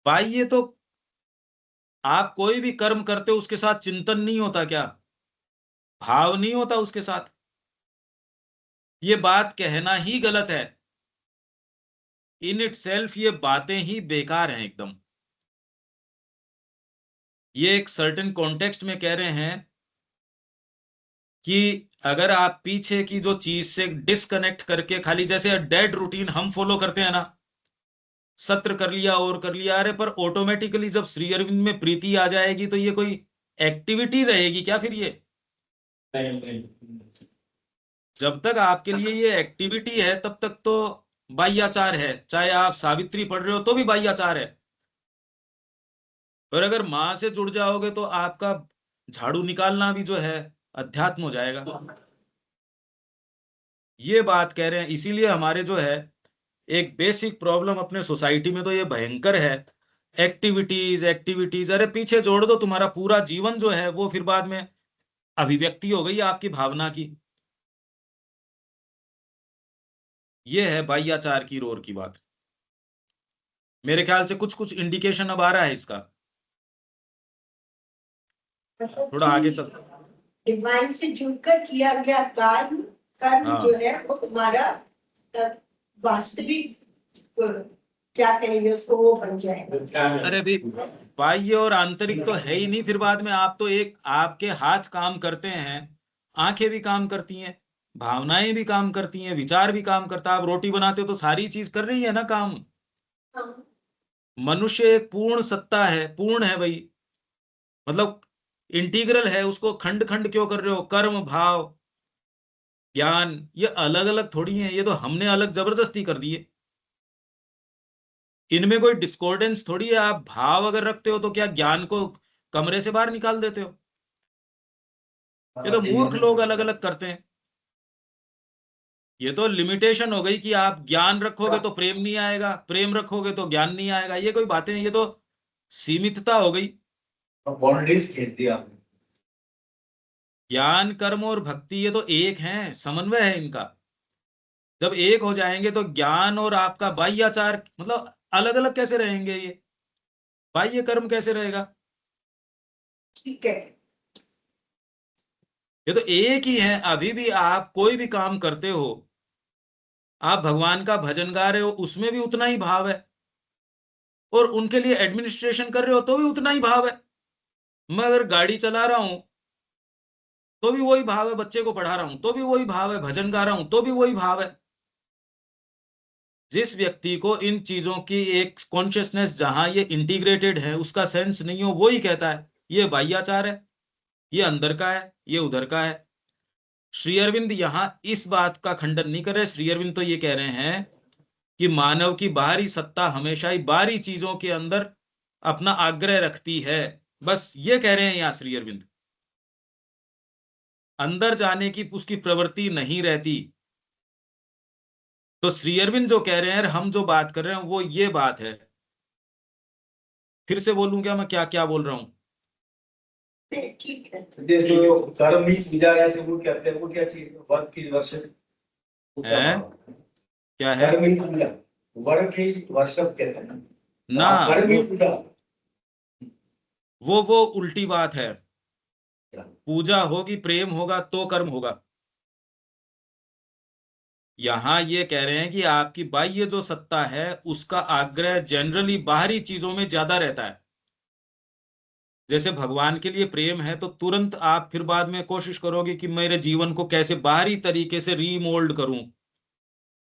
बाह्य तो आप कोई भी कर्म करते हो उसके साथ चिंतन नहीं होता क्या? भाव नहीं होता उसके साथ? ये बात कहना ही गलत है। इन इट सेल्फ ये बातें ही बेकार हैं एकदम। ये एक सर्टेन कॉन्टेक्स्ट में कह रहे हैं कि अगर आप पीछे की जो चीज से डिस्कनेक्ट करके खाली जैसे डेड रूटीन हम फॉलो करते हैं ना, सत्र कर लिया और कर लिया, अरे पर ऑटोमेटिकली जब श्री अरविंद में प्रीति आ जाएगी तो ये कोई एक्टिविटी रहेगी क्या फिर? ये
नहीं।
जब तक आपके लिए ये एक्टिविटी है तब तक तो बाह्याचार है। चाहे आप सावित्री पढ़ रहे हो तो भी बाह्याचार है। और अगर मां से जुड़ जाओगे तो आपका झाड़ू निकालना भी जो है अध्यात्म हो जाएगा। ये बात कह रहे हैं। इसीलिए हमारे जो है एक बेसिक प्रॉब्लम अपने सोसाइटी में तो ये भयंकर है, एक्टिविटीज एक्टिविटीज। अरे पीछे जोड़ दो, तुम्हारा पूरा जीवन जो है वो फिर बाद में अभिव्यक्ति हो गई आपकी भावना की। ये है बाह्याचार की रोर की बात। मेरे ख्याल से कुछ कुछ इंडिकेशन अब आ रहा है इसका। थोड़ा आगे चल।
डिवाइन से जुड़कर किया गया कर्म कर्म
हाँ।
जो है वो तुम्हारा वास्तविक क्या कहेंगे उसको, वो बन जाएगा।
अरे भी बाह्य और आंतरिक तो है ही नहीं फिर बाद में। आप तो एक, आपके हाथ काम करते हैं, आंखें भी काम करती हैं, भावनाएं भी काम करती हैं, विचार भी काम करता है। आप रोटी बनाते हो तो सारी चीज कर रही है ना काम। मनुष्य एक पूर्ण सत्ता है, पूर्ण है भाई, मतलब इंटीग्रल है। उसको खंड खंड क्यों कर रहे हो? कर्म, भाव, ज्ञान, ये अलग अलग थोड़ी है, ये तो हमने अलग जबरदस्ती कर दिए। इनमें कोई डिस्कॉर्डेंस थोड़ी है। आप भाव अगर रखते हो तो क्या ज्ञान को कमरे से बाहर निकाल देते हो? ये तो मूर्ख लोग अलग अलग करते हैं। ये तो लिमिटेशन हो गई कि आप ज्ञान रखोगे तो प्रेम नहीं आएगा, प्रेम रखोगे तो ज्ञान नहीं आएगा। ये कोई बातें, ये तो सीमितता हो गई।
बाउंड्रीज खींच दिया आपने।
ज्ञान, कर्म और भक्ति ये तो एक हैं, समन्वय है इनका। जब एक हो जाएंगे तो ज्ञान और आपका बाह्याचार मतलब अलग अलग कैसे रहेंगे? ये बाह्य कर्म कैसे रहेगा?
ठीक है।
ये तो एक ही है। अभी भी आप कोई भी काम करते हो, आप भगवान का भजन गा रहे हो, उसमें भी उतना ही भाव है, और उनके लिए एडमिनिस्ट्रेशन कर रहे हो तो भी उतना ही भाव है। मैं अगर गाड़ी चला रहा हूं तो भी वही भाव है, बच्चे को पढ़ा रहा हूं तो भी वही भाव है, भजन गा रहा हूं तो भी वही भाव है। जिस व्यक्ति को इन चीजों की एक कॉन्शियसनेस, जहां ये इंटीग्रेटेड है, उसका सेंस नहीं हो, वो ही कहता है ये बाह्याचार है, ये अंदर का है, ये उधर का है। श्री अरविंद यहां इस बात का खंडन नहीं कर रहे। श्री अरविंद तो ये कह रहे हैं कि मानव की बाहरी सत्ता हमेशा ही बाहरी चीजों के अंदर अपना आग्रह रखती है, बस ये कह रहे हैं यहां श्री अरविंद। अंदर जाने की उसकी प्रवृत्ति नहीं रहती। तो श्री अरविंद जो कह रहे हैं, हम जो बात कर रहे हैं वो ये बात है। फिर से बोलूं क्या मैं, क्या क्या बोल रहा हूं?
ठीक है।
ये जो कर्म ही पूजा ऐसे वो कहते हैं, वो क्या चीज? वर्क की वर्षिप
है क्या है
कर्म ही पूजा, वर्क की वर्षिप कहते हैं तो
ना?
आप कर्म ही पूजा।
वो उल्टी बात है। पूजा होगी, प्रेम होगा तो कर्म होगा। यहां ये कह रहे हैं कि आपकी बाह्य जो सत्ता है उसका आग्रह जनरली बाहरी चीजों में ज्यादा रहता है। जैसे भगवान के लिए प्रेम है तो तुरंत आप फिर बाद में कोशिश करोगे कि मेरे जीवन को कैसे बाहरी तरीके से रीमोल्ड करूं।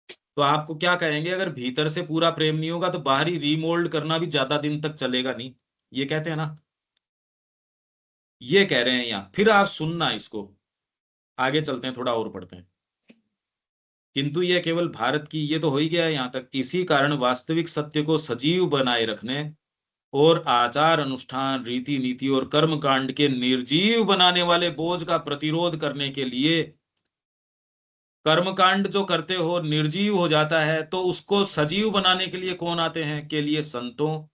तो आपको क्या कहेंगे, अगर भीतर से पूरा प्रेम नहीं होगा तो बाहरी रीमोल्ड करना भी ज्यादा दिन तक चलेगा नहीं। ये कहते हैं ना, ये कह रहे हैं यहां। फिर आप सुनना इसको, आगे चलते हैं, थोड़ा और पढ़ते हैं। किंतु ये केवल भारत की, ये तो हो ही गया है यहां तक। इसी कारण वास्तविक सत्य को सजीव बनाए रखने और आचार अनुष्ठान, रीति नीति और कर्म कांड के निर्जीव बनाने वाले बोझ का प्रतिरोध करने के लिए, कर्मकांड जो करते हो निर्जीव हो जाता है, तो उसको सजीव बनाने के लिए कौन आते हैं? के लिए संतों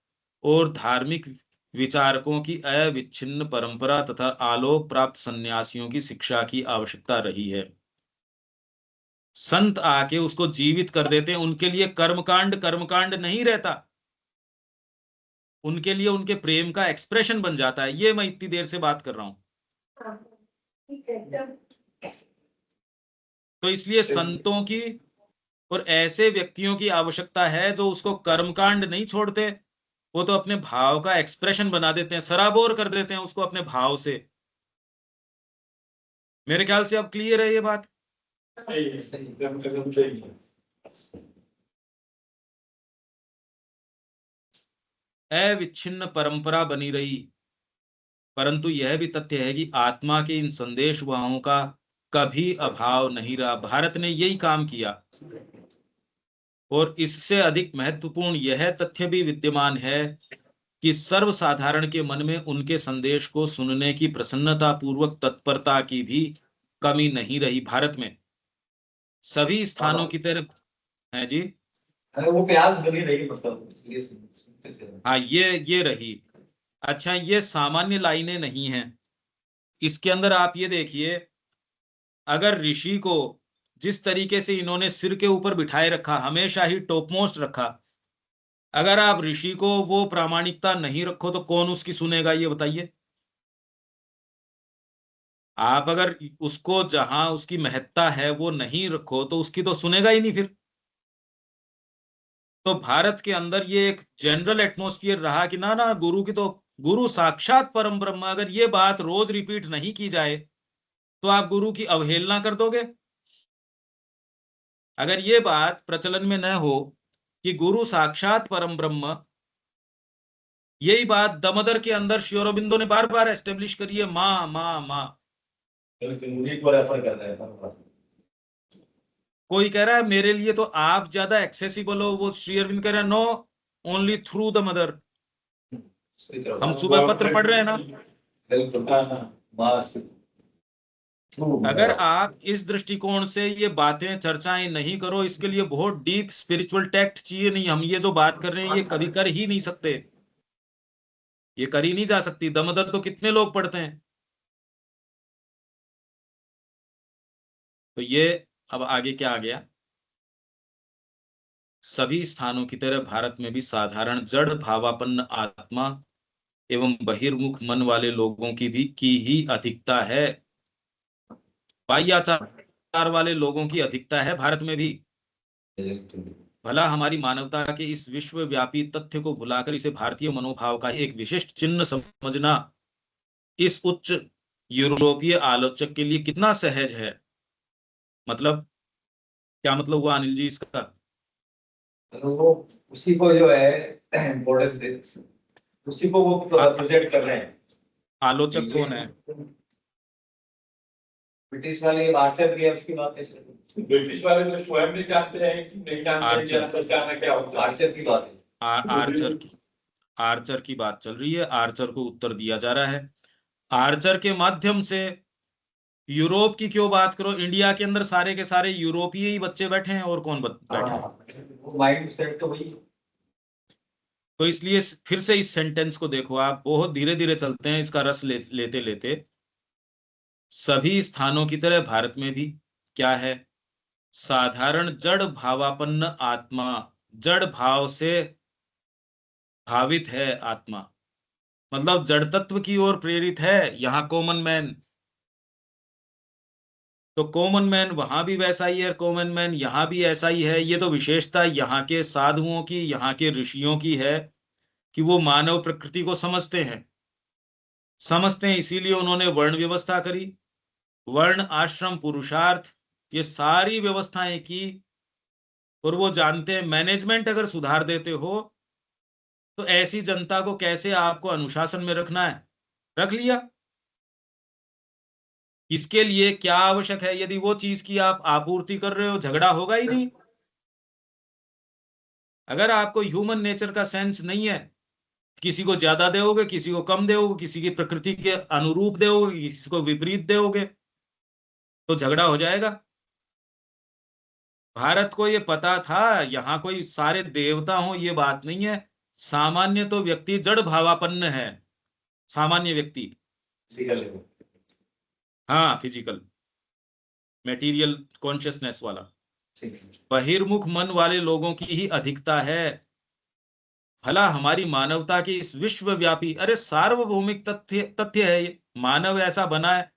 और धार्मिक विचारकों की अविच्छिन्न परंपरा तथा आलोक प्राप्त सन्यासियों की शिक्षा की आवश्यकता रही है। संत आके उसको जीवित कर देते हैं। उनके लिए कर्मकांड कर्मकांड नहीं रहता, उनके लिए उनके प्रेम का एक्सप्रेशन बन जाता है। ये मैं इतनी देर से बात कर रहा हूं।
हाँ, ठीक है एकदम।
तो इसलिए संतों की और ऐसे व्यक्तियों की आवश्यकता है जो उसको कर्मकांड नहीं छोड़ते, वो तो अपने भाव का एक्सप्रेशन बना देते हैं, सराबोर कर देते हैं उसको अपने भाव से। मेरे ख्याल से अब क्लियर है ये बात।
सही है, एकदम सही है।
अविच्छिन्न परंपरा बनी रही, परंतु यह भी तथ्य है कि आत्मा के इन संदेशवाहों का कभी अभाव नहीं रहा। भारत ने यही काम किया। और इससे अधिक महत्वपूर्ण यह तथ्य भी विद्यमान है कि सर्वसाधारण के मन में उनके संदेश को सुनने की प्रसन्नता पूर्वक तत्परता की भी कमी नहीं रही। भारत में सभी स्थानों की तरह है जी।
वो प्यास बनी रही, मतलब इसलिए सुनते थे।
हाँ, ये रही। अच्छा, ये सामान्य लाइनें नहीं हैं। इसके अंदर आप ये देखिए, अगर ऋषि को जिस तरीके से इन्होंने सिर के ऊपर बिठाए रखा, हमेशा ही टॉप मोस्ट रखा, अगर आप ऋषि को वो प्रामाणिकता नहीं रखो तो कौन उसकी सुनेगा? ये बताइए। आप अगर उसको जहां उसकी महत्ता है वो नहीं रखो तो उसकी तो सुनेगा ही नहीं फिर। तो भारत के अंदर ये एक जनरल एटमॉस्फेयर रहा कि ना ना, गुरु की तो, गुरु साक्षात परम ब्रह्म, अगर ये बात रोज रिपीट नहीं की जाए तो आप गुरु की अवहेलना कर दोगे? अगर ये बात प्रचलन में न हो कि गुरु साक्षात परम ब्रह्म, यही बात दमोदर के अंदर श्री अरबिंदो ने बार बार एस्टेब्लिश करी है, माँ माँ माँ।
उन्हीं को रेफर कर रहे हैं।
कोई कह रहा है मेरे लिए तो आप ज्यादा एक्सेसिबल हो, वो श्री अरविंद कह रहे हैं no, only through the mother. हम सुबह पत्र पढ़ रहे हैं ना। अगर आप इस दृष्टिकोण से ये बातें चर्चाएं नहीं करो, इसके लिए बहुत डीप स्पिरिचुअल टैक्ट चाहिए। नहीं, हम ये जो बात कर रहे हैं ये कभी कर ही नहीं सकते, ये कर ही नहीं जा सकती। दमोदर तो कितने लोग पढ़ते हैं। तो ये अब आगे क्या आ गया, सभी स्थानों की तरह भारत में भी साधारण जड़ भावापन्न आत्मा एवं बहिर्मुख मन वाले लोगों की ही अधिकता है। बाह्याचार वाले लोगों की अधिकता है भारत में भी। भला हमारी मानवता के इस विश्वव्यापी तथ्य को भुलाकर इसे भारतीय मनोभाव का एक विशिष्ट चिन्ह समझना इस उच्च यूरोपीय आलोचक के लिए कितना सहज है। मतलब क्या मतलब हुआ अनिल जी इसका?
वो उसी को जो है इम्पोर्टेंस उसी को वो प्रोजेक्ट कर रहे हैं।
आलोचक कौन है?
ब्रिटिश वाले आर्चर की है, उसकी बात है।
ब्रिटिश वाले तो स्वयं भी जानते हैं कि नहीं जानते हैं, पहचाना क्या होता है।
आर्चर की बात है।
आर्चर की बात चल रही है। आर्चर को उत्तर दिया जा रहा है। आर्चर के माध्यम से यूरोप की क्यों बात करो, इंडिया के अंदर सारे के सारे यूरोपीय ही बच्चे बैठे हैं, और कौन बैठे हैं?
माइंड सेट तो वही।
तो इसलिए फिर से इस सेंटेंस को देखो आप, बहुत धीरे धीरे चलते हैं इसका रस लेते लेते। सभी स्थानों की तरह भारत में भी क्या है, साधारण जड़ भावापन्न आत्मा, जड़ भाव से भावित है आत्मा, मतलब जड़ तत्व की ओर प्रेरित है। यहां कॉमन मैन, तो कॉमन मैन वहां भी वैसा ही है, कॉमन मैन यहां भी ऐसा ही है। ये तो विशेषता यहाँ के साधुओं की, यहाँ के ऋषियों की है कि वो मानव प्रकृति को समझते हैं। इसीलिए उन्होंने वर्ण व्यवस्था करी, वर्ण आश्रम पुरुषार्थ, ये सारी व्यवस्थाएं की। और वो जानते हैं मैनेजमेंट अगर सुधार देते हो तो ऐसी जनता को कैसे आपको अनुशासन में रखना है, रख लिया। इसके लिए क्या आवश्यक है, यदि वो चीज की आप आपूर्ति कर रहे हो, झगड़ा होगा ही नहीं। अगर आपको ह्यूमन नेचर का सेंस नहीं है, किसी को ज्यादा दोगे, किसी को कम दोगे, किसी की प्रकृति के अनुरूप दोगे, किसी को विपरीत दोगे, तो झगड़ा हो जाएगा। भारत को ये पता था, यहां कोई सारे देवता हो ये बात नहीं है। सामान्य तो व्यक्ति जड़ भावापन्न है, सामान्य व्यक्ति। हाँ, फिजिकल मेटीरियल कॉन्शियसनेस वाला। बहिर्मुख मन वाले लोगों की ही अधिकता है। भला हमारी मानवता की इस विश्वव्यापी, अरे सार्वभौमिक तथ्य है ये, मानव ऐसा बना है,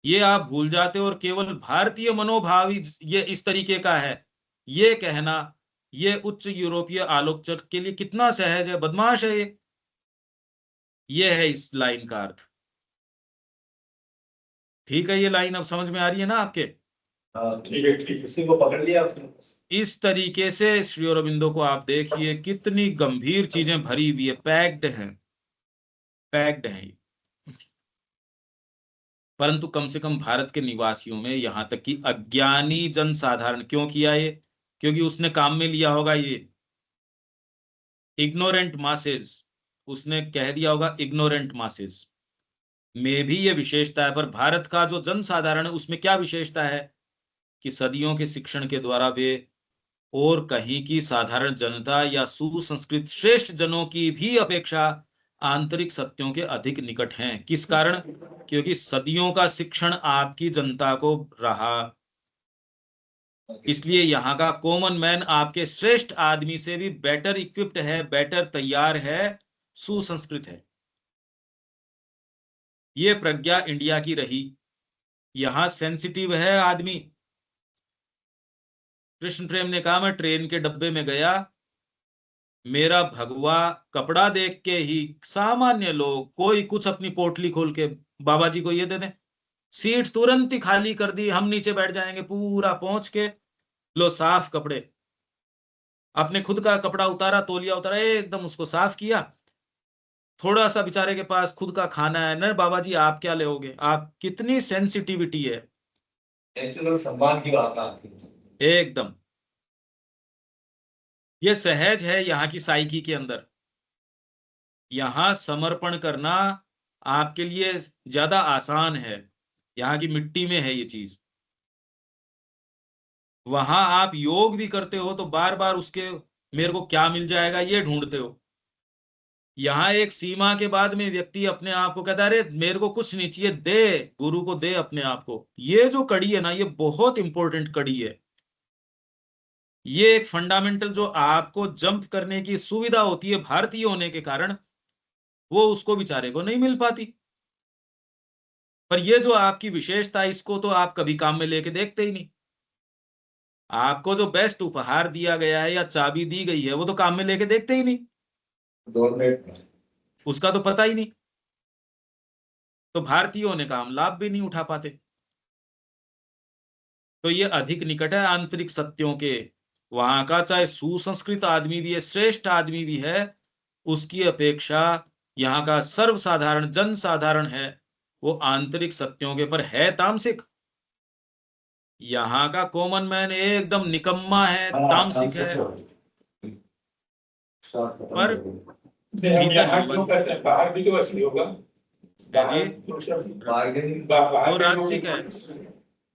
ये आप भूल जाते हो। और केवल भारतीय मनोभाव ही ये इस तरीके का है, ये कहना ये उच्च यूरोपीय आलोचक के लिए कितना सहज है, बदमाश है ये है इस लाइन का अर्थ। ठीक है, ये लाइन अब समझ में आ रही है ना आपके?
ठीक है, ठीक, उसी को पकड़ लिया आपने।
इस तरीके से श्री अरबिंदो को आप देखिए, कितनी गंभीर चीजें भरी हुई है, पैक्ड हैं। परंतु कम से कम भारत के निवासियों में, यहां तक कि अज्ञानी जनसाधारण, क्यों किया ये? क्योंकि उसने काम में लिया होगा ये इग्नोरेंट मासेस, उसने कह दिया होगा इग्नोरेंट मासेस में भी ये विशेषता है। पर भारत का जो जनसाधारण है उसमें क्या विशेषता है कि सदियों के शिक्षण के द्वारा वे और कहीं की साधारण जनता या सुसंस्कृत श्रेष्ठ जनों की भी अपेक्षा आंतरिक सत्यों के अधिक निकट हैं। किस कारण? क्योंकि सदियों का शिक्षण आपकी जनता को रहा, इसलिए यहाँ का कॉमन मैन आपके श्रेष्ठ आदमी से भी बेटर इक्विप्ड है, बेटर तैयार है, सुसंस्कृत है। ये प्रज्ञा इंडिया की रही। यहां सेंसिटिव है आदमी। कृष्ण प्रेम ने कहा, मैं ट्रेन के डब्बे में गया, मेरा भगवा कपड़ा देख के ही सामान्य लोग, कोई कुछ अपनी पोटली खोल के बाबा जी को ये दे दें, सीट तुरंत ही खाली कर दी, हम नीचे बैठ जाएंगे, पूरा पहुंच के लो साफ कपड़े, अपने खुद का कपड़ा उतारा, तौलिया उतारा, एकदम उसको साफ किया। थोड़ा सा बेचारे के पास खुद का खाना है न, बाबा जी आप क्या लोगे? आप कितनी सेंसिटिविटी है,
नेचुरल सम्मान की बात आती है।
एकदम। ये सहज है यहाँ की साइकी के अंदर। यहाँ समर्पण करना आपके लिए ज्यादा आसान है, यहाँ की मिट्टी में है ये चीज। वहां आप योग भी करते हो तो बार बार उसके मेरे को क्या मिल जाएगा ये ढूंढते हो। यहाँ एक सीमा के बाद में व्यक्ति अपने आप को कहता है अरे मेरे को कुछ नहीं चाहिए, दे गुरु को, दे अपने आप को। ये जो कड़ी है ना, ये बहुत इंपॉर्टेंट कड़ी है। ये एक फंडामेंटल जो आपको जंप करने की सुविधा होती है भारतीय होने के कारण, वो उसको बेचारे को नहीं मिल पाती। पर ये जो आपकी विशेषता, इसको तो आप कभी काम में लेके देखते ही नहीं। आपको जो बेस्ट उपहार दिया गया है या चाबी दी गई है, वो तो काम में लेके देखते ही नहीं,
2 मिनट।
उसका तो पता ही नहीं। तो भारतीय होने का हम लाभ भी नहीं उठा पाते। तो ये अधिक निकट है आंतरिक सत्यों के। वहां का चाहे सुसंस्कृत आदमी भी है, श्रेष्ठ आदमी भी है, उसकी अपेक्षा यहाँ का सर्वसाधारण जन साधारण है, वो आंतरिक सत्यों के पर है तामसिक। यहाँ का कॉमन मैन एकदम निकम्मा है, तामसिक है। पर
नहीं, हम
भीतर
यहाँ क्यों
जीवन
करते हैं? बाहर भी तो असली होगा।
है जी,
बार्गेनिंग,
वो राजसिक है,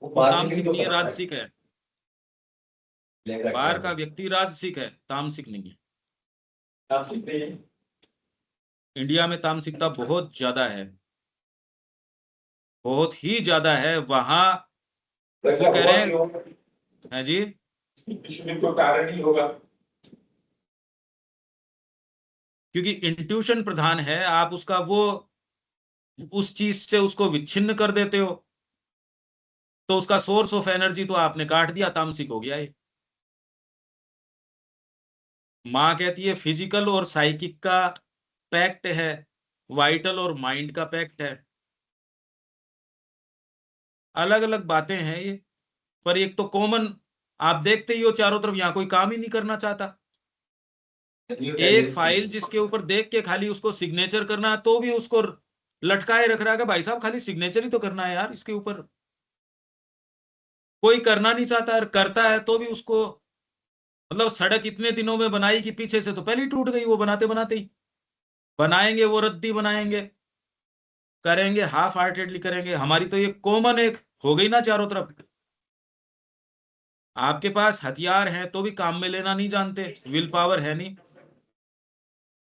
वो
वो तामसिक
बार्गेनिंग तो
नहीं है,
करता
राजसिक है।
है।
बाहर का व्यक्ति राजसिक है, तामसिक नहीं है।
आप सीखते हैं।
इंडिया में तामसिकता बहुत ज्यादा है, बहुत ही ज्यादा है। वहां
तो ऐसा
वो कह
हुआ
रहे
क्यों?
हैं जी,
इसमें कोई कारण ही होगा।
क्योंकि इंट्यूशन प्रधान है, आप उसका वो उस चीज से उसको विच्छिन्न कर देते हो, तो उसका सोर्स ऑफ एनर्जी तो आपने काट दिया, तामसिक हो गया ये। माँ कहती है फिजिकल और साइकिक का पैक्ट है, वाइटल और माइंड का पैक्ट है। अलग अलग बातें हैं ये, पर एक तो कॉमन आप देखते ही हो चारों तरफ, यहां कोई काम ही नहीं करना चाहता। एक फाइल जिसके ऊपर देख के खाली उसको सिग्नेचर करना है, तो भी उसको लटकाए रख रहा है कि भाई साहब खाली सिग्नेचर ही तो करना है यार इसके ऊपर। कोई करना नहीं चाहता, और करता है तो भी उसको, मतलब सड़क इतने दिनों में बनाई कि पीछे से तो पहले ही टूट गई, वो बनाते बनाते ही। बनाएंगे वो रद्दी बनाएंगे, करेंगे हाफ हार्टेडली करेंगे। हमारी तो ये कॉमन एक हो गई ना चारों तरफ। आपके पास हथियार है तो भी काम में लेना नहीं जानते, विल पावर है नहीं।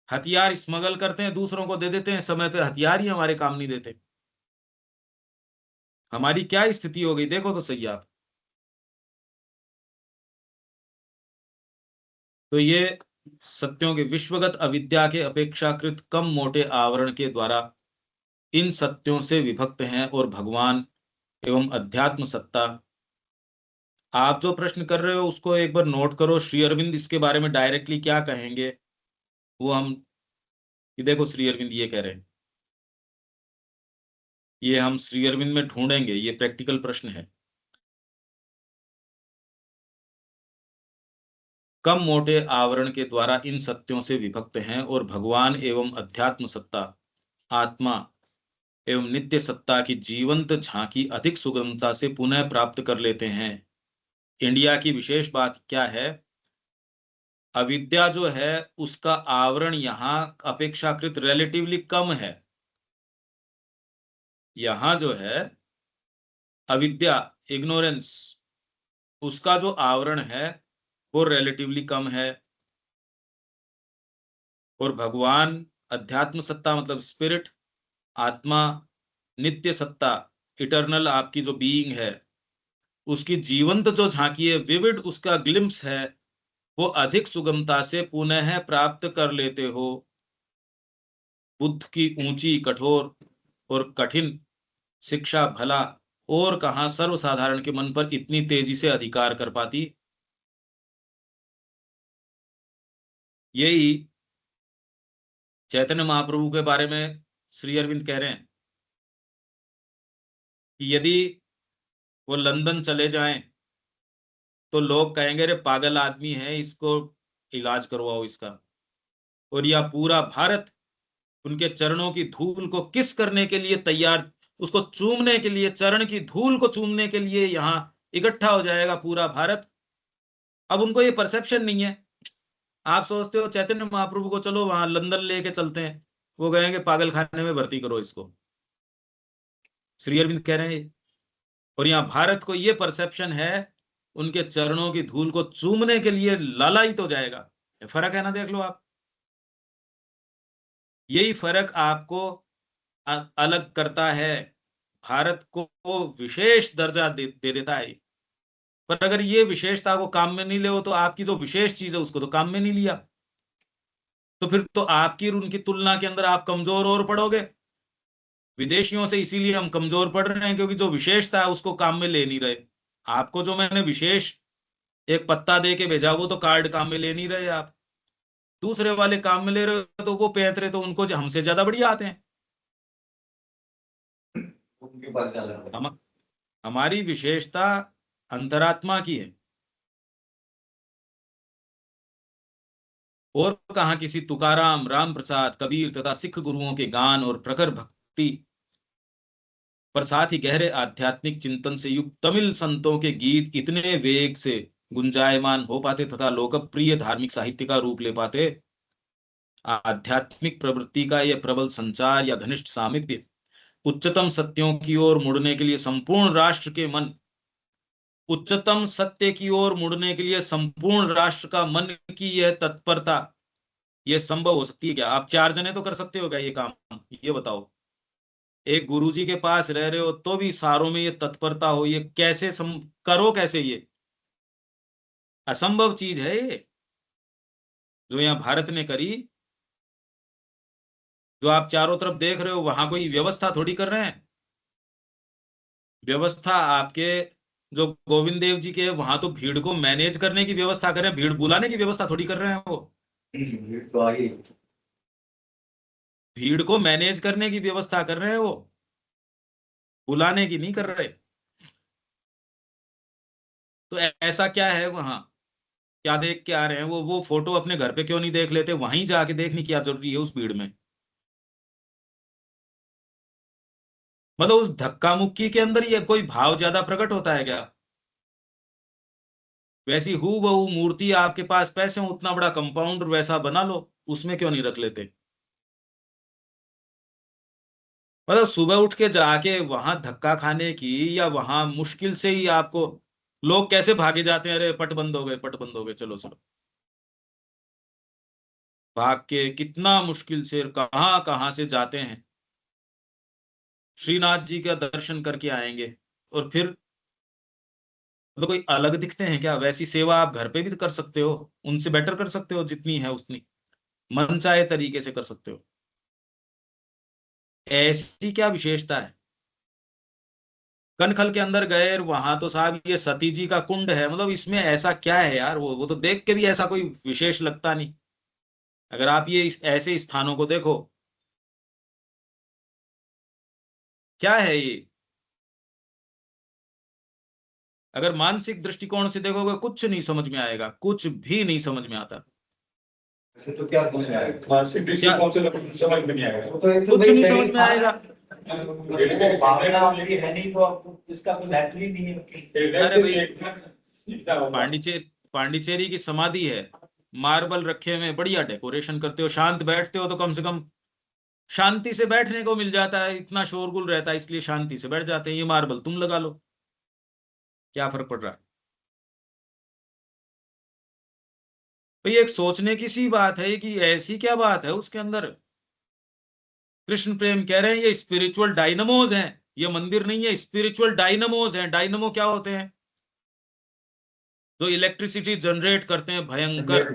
हथियार स्मगल करते हैं, दूसरों को दे देते हैं, समय पे हथियार ही हमारे काम नहीं देते। हमारी क्या स्थिति हो गई देखो तो सही आप। तो ये सत्यों के विश्वगत अविद्या के अपेक्षाकृत कम मोटे आवरण के द्वारा इन सत्यों से विभक्त हैं, और भगवान एवं अध्यात्म सत्ता। आप जो प्रश्न कर रहे हो उसको एक बार नोट करो, श्री अरविंद इसके बारे में डायरेक्टली क्या कहेंगे वो हम, ये देखो श्री अरविंद ये कह रहे हैं, ये हम श्री अरविंद में ढूंढेंगे, ये प्रैक्टिकल प्रश्न है। कम मोटे आवरण के द्वारा इन सत्यों से विभक्त हैं, और भगवान एवं अध्यात्म सत्ता, आत्मा एवं नित्य सत्ता की जीवंत झांकी अधिक सुगमता से पुनः प्राप्त कर लेते हैं। इंडिया की विशेष बात क्या है? अविद्या जो है उसका आवरण यहाँ अपेक्षाकृत रिलेटिवली कम है। यहाँ जो है अविद्या, इग्नोरेंस, उसका जो आवरण है वो रिलेटिवली कम है। और भगवान अध्यात्म सत्ता मतलब स्पिरिट, आत्मा, नित्य सत्ता, इटर्नल आपकी जो बीइंग है, उसकी जीवंत जो झांकी है, विविड उसका ग्लिम्स है, वो अधिक सुगमता से पुनः प्राप्त कर लेते हो। बुद्ध की ऊंची, कठोर और कठिन शिक्षा भला और कहां सर्वसाधारण के मन पर इतनी तेजी से अधिकार कर पाती। यही चैतन्य महाप्रभु के बारे में श्री अरविंद कह रहे हैं कि यदि वो लंदन चले जाएं तो लोग कहेंगे अरे पागल आदमी है, इसको इलाज करवाओ इसका। और यह पूरा भारत उनके चरणों की धूल को किस करने के लिए तैयार, उसको चूमने के लिए, चरण की धूल को चूमने के लिए यहां इकट्ठा हो जाएगा पूरा भारत। अब उनको ये परसेप्शन नहीं है। आप सोचते हो चैतन्य महाप्रभु को चलो वहां लंदन लेके चलते हैं, वो कहेंगे पागल खाने में भर्ती करो इसको। श्री अरविंद कह रहे हैं। और यहाँ भारत को ये परसेप्शन है, उनके चरणों की धूल को चूमने के लिए लालायित हो जाएगा। फर्क है ना, देख लो आप। यही फर्क आपको अलग करता है, भारत को विशेष दर्जा दे देता है। पर अगर ये विशेषता को काम में नहीं ले, तो आपकी जो विशेष चीज है उसको तो काम में नहीं लिया, तो फिर तो आपकी और उनकी तुलना के अंदर आप कमजोर और पड़ोगे। विदेशियों से इसीलिए हम कमजोर पड़ रहे हैं, क्योंकि जो विशेषता है उसको काम में ले नहीं रहे। आपको जो मैंने विशेष एक पत्ता दे के भेजा, वो तो कार्ड काम में ले नहीं रहे आप। दूसरे वाले काम में ले रहे हो, तो वो पैतरे तो उनको हमसे ज्यादा बढ़िया आते हैं।
उनके पास ज्यादा है।
हमारी विशेषता अंतरात्मा की है, और कहा किसी तुकाराम, राम प्रसाद, कबीर तथा सिख गुरुओं के गान और प्रखर भक्ति पर साथ ही गहरे आध्यात्मिक चिंतन से युक्त तमिल संतों के गीत इतने वेग से गुंजायमान हो पाते तथा लोकप्रिय धार्मिक साहित्य का रूप ले पाते। आध्यात्मिक प्रवृत्ति का यह प्रबल संचार या घनिष्ठ सामिप्य उच्चतम सत्यों की ओर मुड़ने के लिए संपूर्ण राष्ट्र के मन, उच्चतम सत्य की ओर मुड़ने के लिए संपूर्ण राष्ट्र का मन की यह तत्परता, यह संभव हो सकती है क्या? आप 4 जने तो कर सकते हो क्या ये काम? ये बताओ। एक गुरुजी के पास रह रहे हो तो भी सारों में ये तत्परता हो, ये कैसे करो कैसे? ये असंभव चीज है ये जो यहाँ भारत ने करी। जो आप चारों तरफ देख रहे हो, वहां कोई व्यवस्था थोड़ी कर रहे हैं। व्यवस्था आपके जो गोविंद देव जी के, वहां तो भीड़ को मैनेज करने की व्यवस्था कर रहे हैं, भीड़ बुलाने की व्यवस्था थोड़ी कर रहे हैं। वो
तो आगे
भीड़ को मैनेज करने की व्यवस्था कर रहे हैं, वो बुलाने की नहीं कर रहे। तो ऐसा क्या है वहां, क्या देख के आ रहे हैं? वो फोटो अपने घर पे क्यों नहीं देख लेते? वहीं जाके देखनी क्या जरूरी है उस भीड़ में? मतलब उस धक्का मुक्की के अंदर ये कोई भाव ज्यादा प्रकट होता है क्या? वैसी हूबहू मूर्ति आपके पास पैसे हो, उतना बड़ा कंपाउंड वैसा बना लो, उसमें क्यों नहीं रख लेते? मतलब सुबह उठ के जाके वहां धक्का खाने की, या वहां मुश्किल से ही आपको लोग कैसे भागे जाते हैं, अरे पट बंद हो गए, पट बंद हो गए, चलो चलो। भाग के कितना मुश्किल से कहां कहां से जाते हैं, श्रीनाथ जी का दर्शन करके आएंगे। और फिर मतलब कोई अलग दिखते हैं क्या? वैसी सेवा आप घर पे भी कर सकते हो, उनसे बेटर कर सकते हो, जितनी है उतनी मन चाहे तरीके से कर सकते हो। ऐसी क्या विशेषता है? कनखल के अंदर गए और वहां तो साहब ये सती जी का कुंड है, मतलब इसमें ऐसा क्या है यार? वो तो देख के भी ऐसा कोई विशेष लगता नहीं। अगर आप ये ऐसे स्थानों को देखो, क्या है ये? अगर मानसिक दृष्टिकोण से देखोगे, कुछ नहीं समझ में आएगा, कुछ भी नहीं समझ में आता।
ऐसे तो क्या समझ में आएगा?
मानसिक दृष्टिकोण से तो कुछ समझ में नहीं आएगा।
वो तो एक तो
कुछ
भाई
नहीं
पहले
समझ में आएगा।
वो भावना आपकी है नहीं, तो आपको इसका कोई महत्व ही नहीं है।
हृदय
अरे
से
भाई,
देखना सीखना होगा।
पांडिचेरी की समाधि है, मार्बल रखे हुए, बढ़िया डेकोरेशन करते हो, शांत बैठते हो तो कम से कम शांति से बैठने को मिल जाता है। इतना शोरगुल रहता है, इसलिए शांति से बैठ जाते हैं। ये मार्बल तुम लगा लो, क्या फर्क पड़ रहा है? भाई एक सोचने की सी बात है कि ऐसी क्या बात है उसके अंदर। कृष्ण प्रेम कह रहे हैं ये स्पिरिचुअल डायनमोज हैं, ये मंदिर नहीं है, स्पिरिचुअल डायनमोज हैं। डायनमो क्या होते हैं? जो इलेक्ट्रिसिटी जनरेट करते हैं, भयंकर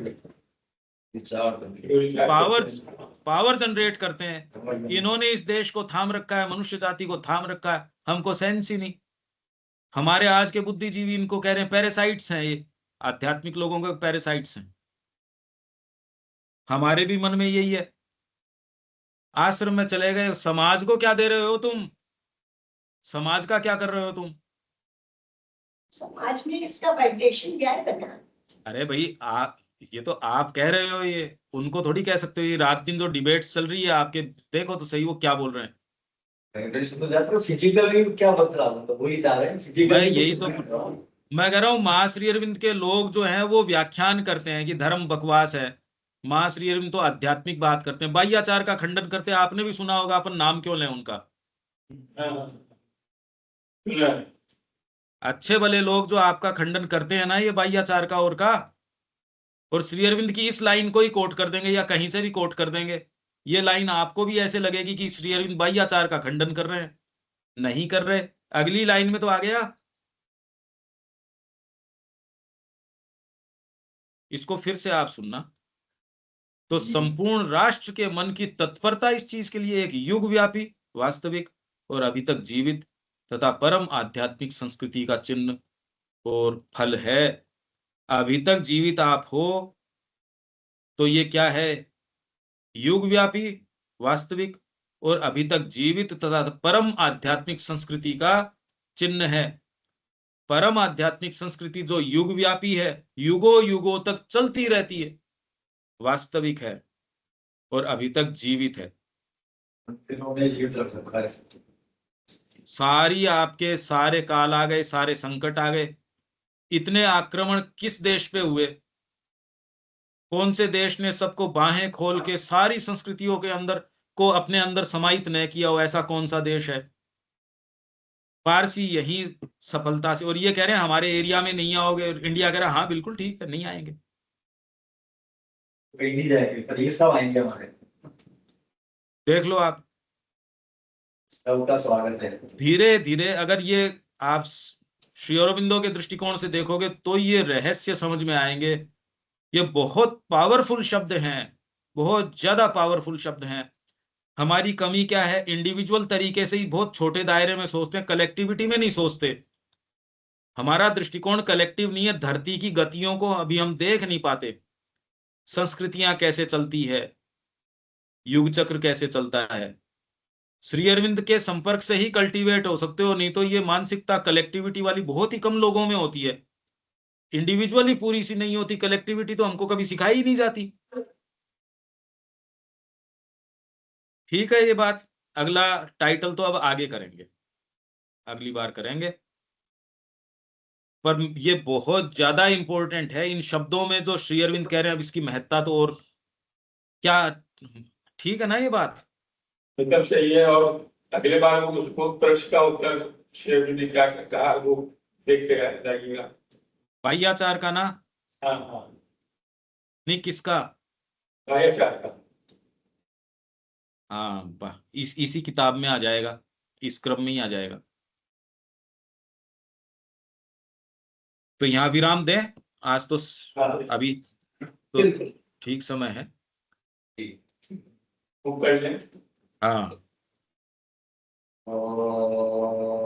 पावर पावर जनरेट करते हैं। इन्होंने इस देश को थाम रखा है, मनुष्य जाति को थाम रखा है, हमको सेंस ही नहीं। हमारे आज के बुद्धिजीवी इनको कह रहे हैं पैरासाइट्स हैं, ये आध्यात्मिक लोगों के पैरासाइट्स हैं। हमारे भी मन में यही है। आश्रम में चले गए, समाज को क्या दे रहे हो तुम? समाज का क्या कर रहे हो तुम?
समाज में इसका वाइब्रेशन क्या है करना?
अरे भाई आप, ये तो आप कह रहे हो, ये उनको थोड़ी कह सकते हो। ये रात दिन जो डिबेट्स चल रही है आपके, देखो तो सही वो क्या बोल रहे हैं।
वाइब्रेशन तो जाता है, फिजिकली क्या बदल रहा था, तो वही चाह रहे हैं
मैं
फिजिकली
यही तो मैं कह रहा हूँ, मां श्री अरविंद के लोग जो हैं वो व्याख्यान करते हैं कि धर्म बकवास है। मां श्री अरविंद तो आध्यात्मिक बात करते हैं, बाह्याचार का खंडन करते हैं। आपने भी सुना होगा, अपन नाम क्यों लें उनका। अच्छे भले लोग जो आपका खंडन करते हैं ना, ये बाह्याचार का और का, और श्री अरविंद की इस लाइन को ही कोट कर देंगे या कहीं से भी कोट कर देंगे। ये लाइन आपको भी ऐसे लगेगी कि श्री अरविंद बाह्याचार का खंडन कर रहे हैं। नहीं कर रहे। अगली लाइन में तो आ गया। इसको फिर से आप सुनना। तो संपूर्ण राष्ट्र के मन की तत्परता इस चीज के लिए एक युग व्यापी, वास्तविक और अभी तक जीवित तथा परम आध्यात्मिक संस्कृति का चिन्ह और फल है। अभी तक जीवित आप हो तो ये क्या है? युग व्यापी, वास्तविक और अभी तक जीवित तथा परम आध्यात्मिक संस्कृति का चिन्ह है। परम आध्यात्मिक संस्कृति जो युग व्यापी है, युगों युगों तक चलती रहती है, वास्तविक है और अभी तक जीवित है।
इन्होंने जीवित रख रखा है।
सारी आपके सारे काल आ गए, सारे संकट आ गए। इतने आक्रमण किस देश पे हुए? कौन से देश ने सबको बाहें खोल के सारी संस्कृतियों के अंदर को अपने अंदर समाहित न किया हो? ऐसा कौन सा देश है? पारसी यही सफलता से, और ये कह रहे हैं हमारे एरिया में नहीं आओगे। इंडिया कह रहा है हाँ बिल्कुल ठीक है, नहीं आएंगे।
कहीं नहीं जाएंगे, पर ये सब आएंगे हमारे।
देख लो आप,
सबका स्वागत है।
धीरे धीरे अगर ये आप श्री अरबिंदो के दृष्टिकोण से देखोगे तो ये रहस्य समझ में आएंगे। ये बहुत पावरफुल शब्द हैं, बहुत ज्यादा पावरफुल शब्द हैं। हमारी कमी क्या है? इंडिविजुअल तरीके से ही बहुत छोटे दायरे में सोचते हैं, कलेक्टिविटी में नहीं सोचते। हमारा दृष्टिकोण कलेक्टिव नहीं है। धरती की गतियों को अभी हम देख नहीं पाते। संस्कृतियां कैसे चलती है, युग चक्र कैसे चलता है, श्री अरविंद के संपर्क से ही कल्टीवेट हो सकते हो। नहीं तो ये मानसिकता कलेक्टिविटी वाली बहुत ही कम लोगों में होती है। इंडिविजुअली पूरी सी नहीं होती। कलेक्टिविटी तो हमको कभी सिखाई ही नहीं जाती। ठीक है ये बात। अगला टाइटल तो अब आगे करेंगे, अगली बार करेंगे। पर ये बहुत ज्यादा इंपॉर्टेंट है। इन शब्दों में जो श्री अरविंद कह रहे हैं, अब इसकी महत्ता तो और क्या। ठीक है ना ये बात?
एकदम सही है। और अगले बार वो उसको प्रश्न का उत्तर शेर ने क्या कहा वो देख के जाइएगा।
बाह्याचार का ना?
हाँ हाँ,
नहीं, किसका?
कायाचार का।
हाँ, इसी किताब में आ जाएगा, इस क्रम में ही आ जाएगा। तो यहाँ विराम दें आज तो।
हाँ
अभी तो
बिल्कुल।
ठीक समय है।
वो कर लें।
हाँ।
और